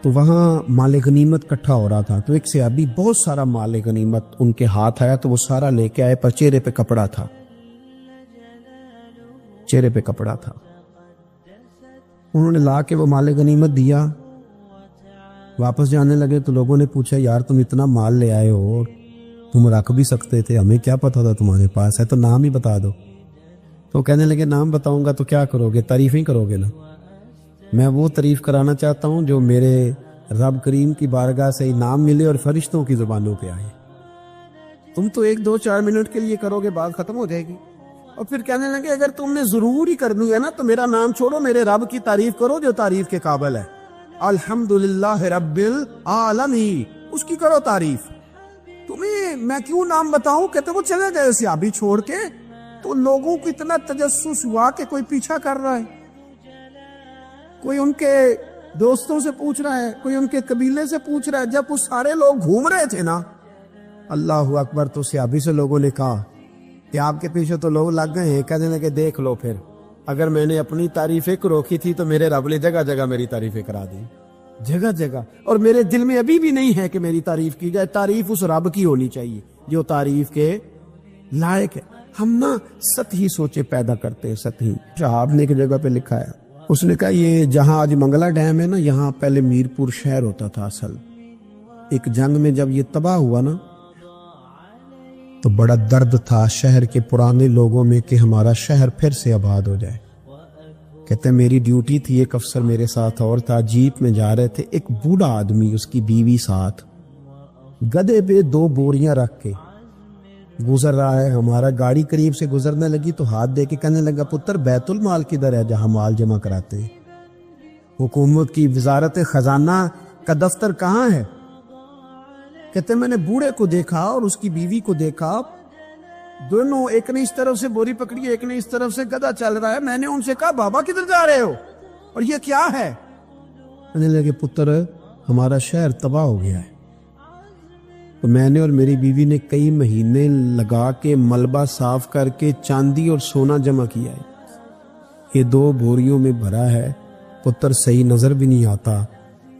تو وہاں مال غنیمت کٹھا ہو رہا تھا. تو ایک صحابی بہت سارا مال غنیمت ان کے ہاتھ آیا، تو وہ سارا لے کے آئے، پر چہرے پہ کپڑا تھا، چہرے پہ کپڑا تھا. انہوں نے لا کے وہ مال غنیمت دیا. واپس جانے لگے تو لوگوں نے پوچھا یار تم اتنا مال لے آئے ہو، تم رکھ بھی سکتے تھے، ہمیں کیا پتا تھا تمہارے پاس ہے، تو نام ہی بتا دو. تو کہنے لگے نام بتاؤں گا تو کیا کرو گے، تعریف ہی کرو گے نا. میں وہ تعریف کرانا چاہتا ہوں جو میرے رب کریم کی بارگاہ سے نام ملے اور فرشتوں کی زبانوں پہ آئے. تم تو 1-2-4 منٹ کے لیے کرو گے، بات ختم ہو جائے گی. اور پھر کہنے لگے اگر تم نے ضرور ہی کرنی ہے نا تو میرا نام چھوڑو، میرے رب کی تعریف کرو جو تعریف کے قابل ہے. الحمدللہ رب العالمین، اس کی کرو تعریف. تمہیں میں کیوں نام بتاؤں؟ کہتے وہ چلے گئے صحابی چھوڑ کے، تو لوگوں کو اتنا تجسس ہوا کہ کوئی پیچھا کر رہا ہے، کوئی ان کے دوستوں سے پوچھ رہا ہے، کوئی ان کے قبیلے سے پوچھ رہا ہے. جب وہ سارے لوگ گھوم رہے تھے نا، اللہ اکبر، تو صحابی سے لوگوں نے کہا کہ آپ کے پیچھے تو لوگ لگ گئے ہیں. کہنے لگے دیکھ لو پھر، اگر میں نے اپنی تعریفیں روکی تھی تو میرے رب نے جگہ جگہ میری تعریفیں کرا دی، جگہ جگہ. اور میرے دل میں ابھی بھی نہیں ہے کہ میری تعریف کی جائے. تعریف اس رب کی ہونی چاہیے جو تعریف کے لائق ہے. ہم نا سطحی سوچے پیدا کرتے ہیں، سطحی. شہاب نے ایک جگہ پہ لکھا ہے، اس نے کہا یہ جہاں آج منگلا ڈیم ہے نا، یہاں پہلے میرپور شہر ہوتا تھا. اصل ایک جنگ میں جب یہ تباہ ہوا نا تو بڑا درد تھا شہر کے پرانے لوگوں میں کہ ہمارا شہر پھر سے آباد ہو جائے. کہتے ہیں میری ڈیوٹی تھی، ایک افسر میرے ساتھ اور تھا، جیپ میں جا رہے تھے، ایک بوڑھا آدمی، اس کی بیوی ساتھ، گدھے پہ 2 بوریاں رکھ کے گزر رہا ہے ہمارا، گاڑی قریب سے گزرنے لگی تو ہاتھ دے کے کہنے لگا پتر بیت المال کدھر ہے جہاں مال جمع کراتے ہیں؟ حکومت کی وزارت خزانہ کا دفتر کہاں ہے؟ کہتے میں نے بوڑھے کو دیکھا اور اس کی بیوی کو دیکھا، دونوں ایک نے اس طرف سے بوری پکڑی ایک نے اس طرف سے، گدھا چل رہا ہے۔ میں نے ان سے کہا بابا کدھر جا رہے ہو اور یہ کیا ہے؟ کہنے لگے پتر ہمارا شہر تباہ ہو گیا ہے، تو میں نے اور میری بیوی نے کئی مہینے لگا کے ملبہ صاف کر کے چاندی اور سونا جمع کیا ہے، یہ 2 بوریوں میں بھرا ہے، پتر صحیح نظر بھی نہیں آتا،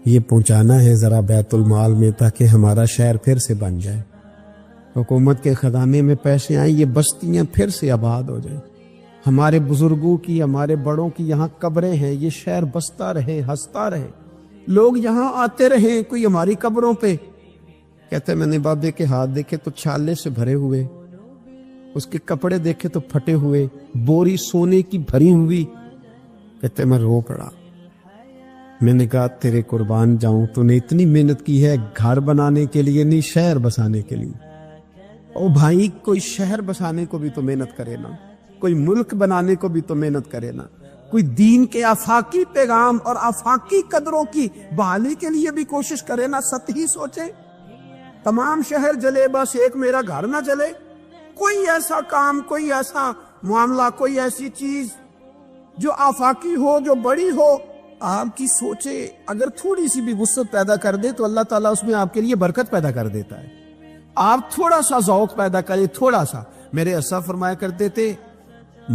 یہ پہنچانا ہے ذرا بیت المال میں تاکہ ہمارا شہر پھر سے بن جائے، حکومت کے خزانے میں پیسے آئیں، یہ بستیاں پھر سے آباد ہو جائیں، ہمارے بزرگوں کی ہمارے بڑوں کی یہاں قبریں ہیں، یہ شہر بستا رہے ہنستا رہے، لوگ یہاں آتے رہیں، کوئی ہماری قبروں پہ۔ کہتے میں نے بابے کے ہاتھ دیکھے تو چھالے سے بھرے ہوئے، اس کے کپڑے دیکھے تو پھٹے ہوئے، بوری سونے کی بھری ہوئی۔ کہتے میں رو پڑا، میں نے کہا تیرے قربان جاؤں، تو نے اتنی محنت کی ہے گھر بنانے کے لیے نہیں شہر بسانے کے لیے۔ او بھائی کوئی شہر بسانے کو بھی تو محنت کرے نا، کوئی ملک بنانے کو بھی تو محنت کرے نا، کوئی دین کے آفاقی پیغام اور آفاقی قدروں کی بحالی کے لیے بھی کوشش کرے نا، سطحی سوچے تمام شہر جلے بس ایک میرا گھر نہ جلے۔ کوئی ایسا کام، کوئی ایسا معاملہ، کوئی ایسی چیز جو آفاقی ہو، جو بڑی ہو، آپ کی سوچے اگر تھوڑی سی بھی وسعت پیدا کر دے تو اللہ تعالیٰ اس میں آپ کے لیے برکت پیدا کر دیتا ہے۔ آپ تھوڑا سا ذوق پیدا کریں، تھوڑا سا۔ میرے اسا فرمایا کرتے تھے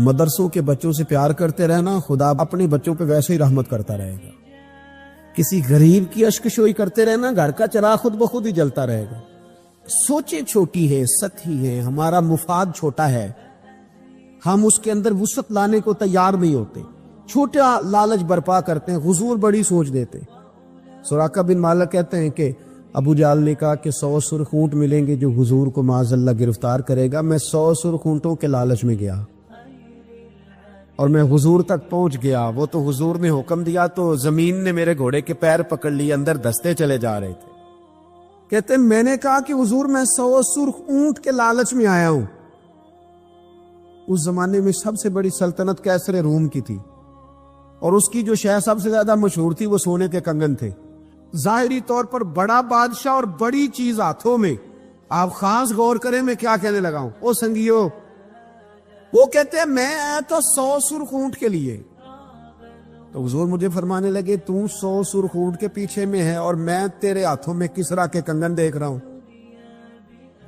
مدرسوں کے بچوں سے پیار کرتے رہنا، خدا اپنے بچوں پہ ویسے ہی رحمت کرتا رہے گا۔ کسی غریب کی اشکشوئی کرتے رہنا، گھر کا چراغ خود بخود ہی جلتا رہے گا۔ سوچیں چھوٹی ہے، سطحی ہے، ہمارا مفاد چھوٹا ہے، ہم اس کے اندر وسعت لانے کو تیار نہیں ہوتے، چھوٹا لالچ برپا کرتے ہیں، حضور بڑی سوچ دیتے۔ سراقہ بن مالک کہتے ہیں کہ ابو جہل نے کہا کہ 100 سرخ اونٹ ملیں گے جو حضور کو معاذ اللہ گرفتار کرے گا، میں 100 سرخ اونٹوں کے لالچ میں گیا اور میں حضور تک پہنچ گیا۔ وہ تو حضور نے حکم دیا تو زمین نے میرے گھوڑے کے پیر پکڑ لیے، اندر دستے چلے جا رہے تھے۔ کہتے میں نے کہا کہ حضور میں 100 سرخ اونٹ کے لالچ میں آیا ہوں۔ اس زمانے میں سب سے بڑی سلطنت کیسر روم کی تھی اور اس کی جو شے سب سے زیادہ مشہور تھی وہ سونے کے کنگن تھے۔ ظاہری طور پر بڑا بادشاہ اور بڑی چیز ہاتھوں میں، آپ خاص غور کریں میں کیا کہنے لگا ہوں۔ او سنگیو، وہ کہتے ہیں میں آیا تھا 100 سرخ اونٹ کے لیے، تو حضور مجھے فرمانے لگے تو 100 سرخ اونٹ کے پیچھے میں ہے اور میں تیرے ہاتھوں میں کسرا کے کنگن دیکھ رہا ہوں۔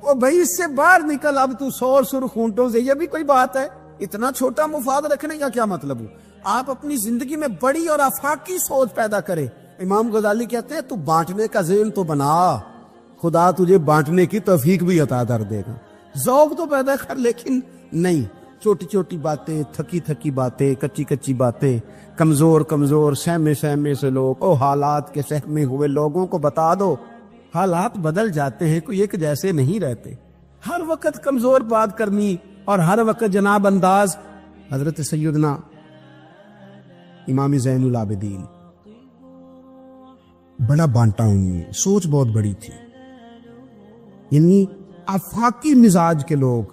او بھائی اس سے باہر نکل، اب تو 100 سرخ اونٹوں سے، یہ بھی کوئی بات ہے؟ اتنا چھوٹا مفاد رکھنے کا کیا مطلب ہو؟ آپ اپنی زندگی میں بڑی اور آفاقی سوچ پیدا کریں۔ امام غزالی کہتے ہیں تو بانٹنے کا ذہن تو بنا، خدا تجھے بانٹنے کی توفیق بھی عطا کر دے گا۔ ذوق تو پیدا کر، لیکن نہیں، چھوٹی چھوٹی باتیں، تھکی تھکی باتیں، کچی کچی باتیں، کمزور کمزور سہمے سہمے سے لوگ، او حالات کے سہمے ہوئے لوگوں کو بتا دو حالات بدل جاتے ہیں، کوئی ایک جیسے نہیں رہتے۔ ہر وقت کمزور بات کرنی اور ہر وقت جناب انداز۔ حضرت سیدنا امام زین العابدین بڑا بانٹا ہوں، سوچ بہت بڑی تھی، یعنی آفاقی مزاج کے لوگ،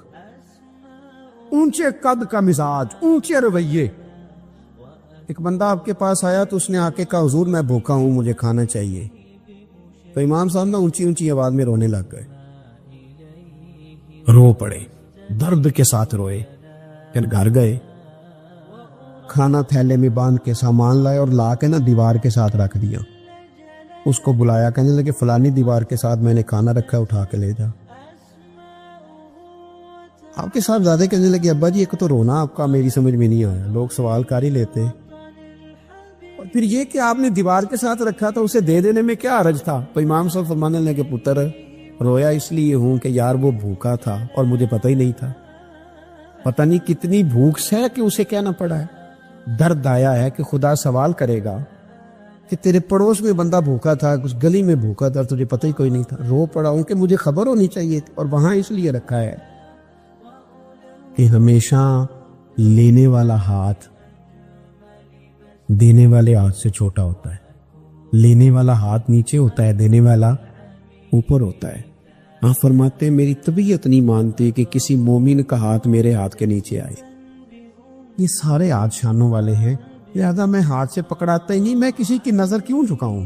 اونچے قد کا مزاج، اونچے رویے۔ ایک بندہ آپ کے پاس آیا تو اس نے آ کے کہا حضور میں بھوکا ہوں، مجھے کھانا چاہیے۔ تو امام صاحب نا اونچی اونچی آواز میں رونے لگ گئے، رو پڑے، درد کے ساتھ روئے، پھر گھر گئے، کھانا تھیلے میں باندھ کے سامان لائے اور لا کے نا دیوار کے ساتھ رکھ دیا۔ اس کو بلایا، کہنے لگے فلانی دیوار کے ساتھ میں نے کھانا رکھا ہے، اٹھا کے لے جا۔ آپ کے صاحب زیادہ کہنے لگے ابا جی ایک تو رونا آپ کا میری سمجھ میں نہیں آیا، لوگ سوال کر ہی لیتے، اور پھر یہ کہ آپ نے دیوار کے ساتھ رکھا تھا اسے دے دینے میں کیا حرج تھا؟ تو امام صاحب فرمانے لگے پتر رویا اس لیے ہوں کہ یار وہ بھوکا تھا اور مجھے پتہ ہی نہیں تھا، پتہ نہیں کتنی بھوک سے کہ اسے کہنا پڑا ہے۔ درد آیا ہے کہ خدا سوال کرے گا کہ تیرے پڑوس میں بندہ بھوکا تھا، کچھ گلی میں بھوکا تھا، تجھے پتہ ہی کوئی نہیں تھا۔ رو پڑا ہوں کہ مجھے خبر ہونی چاہیے تھی، اور وہاں اس لیے رکھا ہے کہ ہمیشہ لینے والا ہاتھ دینے والے ہاتھ سے چھوٹا ہوتا ہے، لینے والا ہاتھ نیچے ہوتا ہے، دینے والا اوپر ہوتا ہے۔ آپ فرماتے ہیں میری طبیعت نہیں مانتی کہ کسی مومن کا ہاتھ میرے ہاتھ کے نیچے آئے. یہ سارے ہاتھ شانوں والے ہیں، لہذا میں ہاتھ سے پکڑاتا ہی نہیں. میں کسی کی نظر کیوں جھکاؤں؟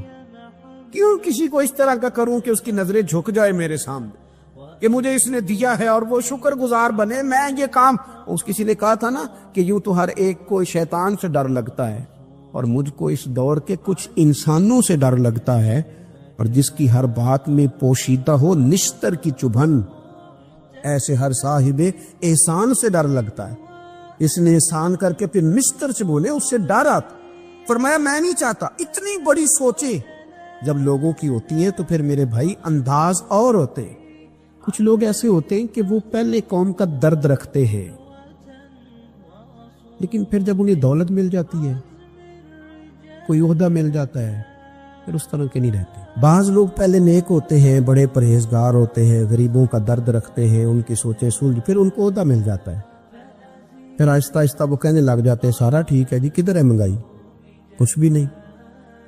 کیوں کسی کو اس طرح کا کروں کہ اس کی نظریں جھک جائے میرے سامنے کہ مجھے اس نے دیا ہے اور وہ شکر گزار بنے. میں یہ کام، اس کسی نے کہا تھا نا کہ یوں تو ہر ایک کو شیطان سے ڈر لگتا ہے، اور مجھ کو اس دور کے کچھ انسانوں سے ڈر لگتا ہے، اور جس کی ہر بات میں پوشیدہ ہو نشتر کی چبھن، ایسے ہر صاحب احسان سے ڈر لگتا ہے. اس نے احسان کر کے پھر نشتر سے بولے، اس سے ڈر آتا. فرمایا میں نہیں چاہتا اتنی بڑی سوچیں جب لوگوں کی ہوتی ہیں تو پھر میرے بھائی انداز اور ہوتے ہیں. کچھ لوگ ایسے ہوتے ہیں کہ وہ پہلے قوم کا درد رکھتے ہیں، لیکن پھر جب انہیں دولت مل جاتی ہے، کوئی عہدہ مل جاتا ہے، پھر اس طرح کے نہیں رہتے. بعض لوگ پہلے نیک ہوتے ہیں، بڑے پرہیزگار ہوتے ہیں، غریبوں کا درد رکھتے ہیں، ان کی سوچیں سلجھ، پھر ان کو عہدہ مل جاتا ہے، پھر آہستہ آہستہ وہ کہنے لگ جاتے ہیں سارا ٹھیک ہے جی، کدھر ہے مہنگائی؟ کچھ بھی نہیں.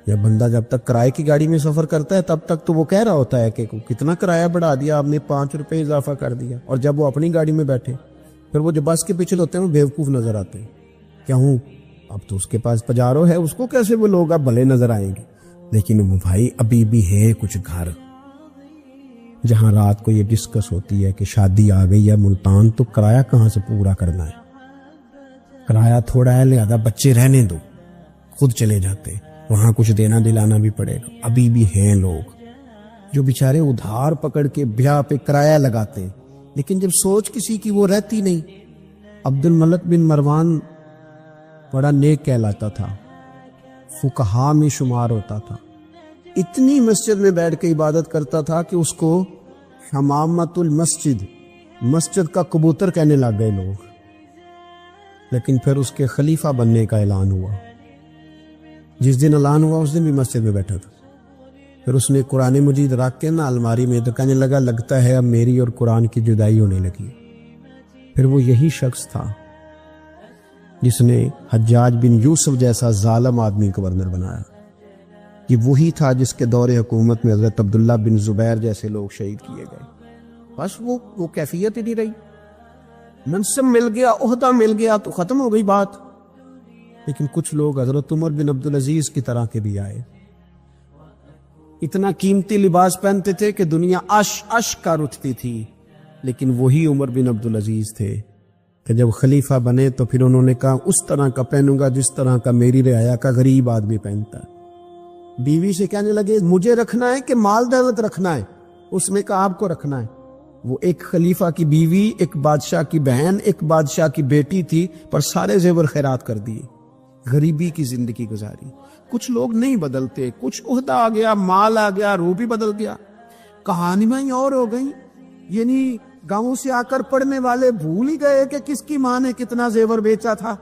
یا بندہ جب تک کرائے کی گاڑی میں سفر کرتا ہے تب تک تو وہ کہہ رہا ہوتا ہے کہ کتنا کرایہ بڑھا دیا آپ نے، 5 روپے اضافہ کر دیا. اور جب وہ اپنی گاڑی میں بیٹھے، پھر وہ جو بس کے پیچھے ہوتے ہیں وہ بیوقوف نظر آتے ہیں. کیا ہوں اب تو اس کے پاس پجارو ہے، اس کو کیسے وہ لوگ اب بھلے نظر آئیں گے. لیکن وہ بھائی ابھی بھی ہے کچھ گھر جہاں رات کو یہ ڈسکس ہوتی ہے کہ شادی آ گئی ہے ملتان تو کرایہ کہاں سے پورا کرنا ہے. کرایہ تھوڑا ہے لہذا بچے رہنے دو، خود چلے جاتے، وہاں کچھ دینا دلانا بھی پڑے گا. ابھی بھی ہیں لوگ جو بیچارے ادھار پکڑ کے بیاہ پہ کرایہ لگاتے، لیکن جب سوچ کسی کی وہ رہتی نہیں. عبد الملک بن مروان بڑا نیک کہلاتا تھا، فقہا میں شمار ہوتا تھا، اتنی مسجد میں بیٹھ کے عبادت کرتا تھا کہ اس کو حمامت المسجد، مسجد کا کبوتر کہنے لگ گئے لوگ. لیکن پھر اس کے خلیفہ بننے کا اعلان ہوا. جس دن اعلان ہوا اس دن بھی مسجد میں بیٹھا تھا. پھر اس نے قرآن مجید رکھ کے نا الماری میں، تو کہنے لگتا ہے اب میری اور قرآن کی جدائی ہونے لگی. پھر وہ یہی شخص تھا جس نے حجاج بن یوسف جیسا ظالم آدمی گورنر بنایا. یہ وہی تھا جس کے دور حکومت میں حضرت عبداللہ بن زبیر جیسے لوگ شہید کیے گئے. بس وہ کیفیت ہی نہیں رہی. منصب مل گیا، عہدہ مل گیا تو ختم ہو گئی بات. لیکن کچھ لوگ حضرت عمر بن عبدالعزیز کی طرح کے بھی آئے، اتنا قیمتی لباس پہنتے تھے کہ دنیا عش کا رٹتی تھی. لیکن وہی عمر بن عبدالعزیز تھے کہ جب خلیفہ بنے تو پھر انہوں نے کہا اس طرح کا پہنوں گا جس طرح کا میری رعایا کا غریب آدمی پہنتا ہے. بیوی سے کہنے لگے مجھے رکھنا ہے کہ مال دولت رکھنا ہے؟ اس میں کہا آپ کو رکھنا ہے. وہ ایک خلیفہ کی بیوی، ایک بادشاہ کی بہن، ایک بادشاہ کی بیٹی تھی، پر سارے زیور خیرات کر دیے، غریبی کی زندگی گزاری. کچھ لوگ نہیں بدلتے، کچھ عہدہ آ گیا، مال آ گیا، روح بھی بدل گیا. کہانی میں اور ہو گئی. یعنی گاؤں سے آ کر پڑھنے والے بھول ہی گئے کہ کس کی ماں نے کتنا زیور بیچا تھا.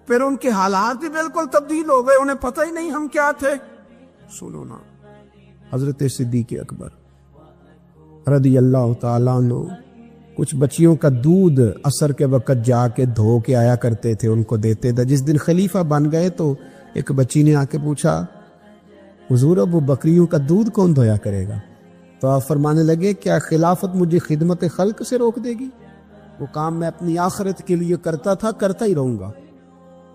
پھر ان کے حالات بھی بالکل تبدیل ہو گئے، انہیں پتہ ہی نہیں ہم کیا تھے. سنو نا، حضرت صدیق اکبر رضی اللہ تعالیٰ عنہ کچھ بچیوں کا دودھ عصر کے وقت جا کے دھو کے آیا کرتے تھے، ان کو دیتے تھے. جس دن خلیفہ بن گئے تو ایک بچی نے آ کے پوچھا حضور اب وہ بکریوں کا دودھ کون دھویا کرے گا؟ تو آپ فرمانے لگے کیا خلافت مجھے خدمت خلق سے روک دے گی؟ وہ کام میں اپنی آخرت کے لیے کرتا تھا، کرتا ہی رہوں گا.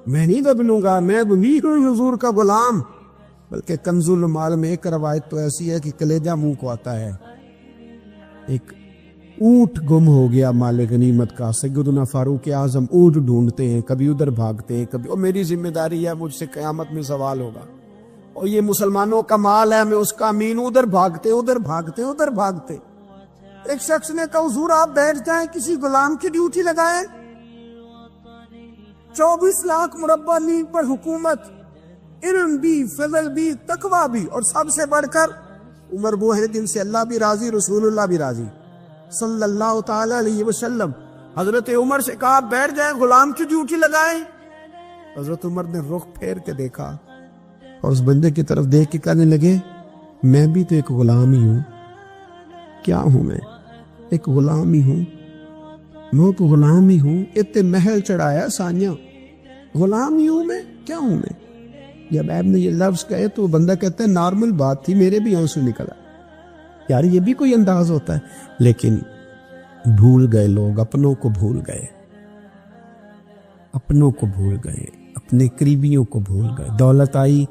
میں نہیں بدلوں گا، میں بھی ہوں حضور کا غلام. بلکہ کنز المال میں ایک روایت تو ایسی ہے کہ کلیجہ منہ کو آتا ہے. ایک اونٹ گم ہو گیا مال غنیمت کا. سیدنا فاروق اعظم اونٹ ڈھونڈتے ہیں، کبھی ادھر بھاگتے ہیں، کبھی میری ذمہ داری ہے، مجھ سے قیامت میں سوال ہوگا، اور یہ مسلمانوں کا مال ہے، میں اس کا امین. ادھر بھاگتے ادھر بھاگتے ادھر بھاگتے. ایک شخص نے کہا حضور آپ بیٹھ جائیں، کسی غلام کی ڈیوٹی لگائیں. 24 لاکھ مربع میل پر حکومت، علم بھی، فضل بھی، تقوی بھی، اور سب سے بڑھ کر عمر وہ ہے جن سے اللہ بھی راضی، رسول اللہ بھی راضی صلی اللہ تعالی علیہ وسلم. حضرت عمر سے کہا بیٹھ جائیں، غلام کی ڈیوٹی لگائیں. حضرت عمر نے رخ پھیر کے دیکھا اور اس بندے کی طرف دیکھ کے کہنے لگے میں بھی تو ایک غلام ہی ہوں. کیا ہوں میں؟ ایک غلام ہی ہوں. میں تو غلام ہی ہوں. اتنے محل چڑھایا سانیہ، غلام ہی ہوں میں. کیا ہوں میں؟ جب آپ نے یہ لفظ کہے تو بندہ کہتا ہے نارمل بات تھی، میرے بھی آنسو نکلا. یار یہ بھی کوئی انداز ہوتا ہے، لیکن بھول گئے لوگ، اپنوں کو بھول گئے، اپنوں کو بھول گئے، اپنے قریبیوں کو بھول گئے۔ دولت آئی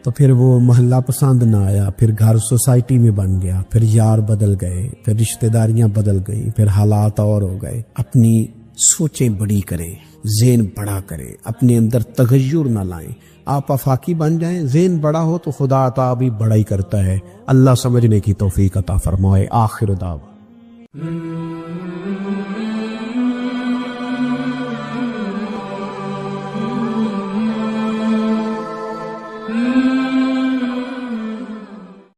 تو پھر وہ محلہ پسند نہ آیا، پھر گھر سوسائٹی میں بن گیا، پھر یار بدل گئے، پھر رشتہ داریاں بدل گئی، پھر حالات اور ہو گئے۔ اپنی سوچیں بڑی کریں، ذہن بڑا کریں، اپنے اندر تغیر نہ لائیں۔ آپ آفاقی بن جائیں، ذہن بڑا ہو تو خدا عطا بھی بڑا ہی کرتا ہے۔ اللہ سمجھنے کی توفیق عطا فرمائے۔ آخر دعویٰ Mm-hmm.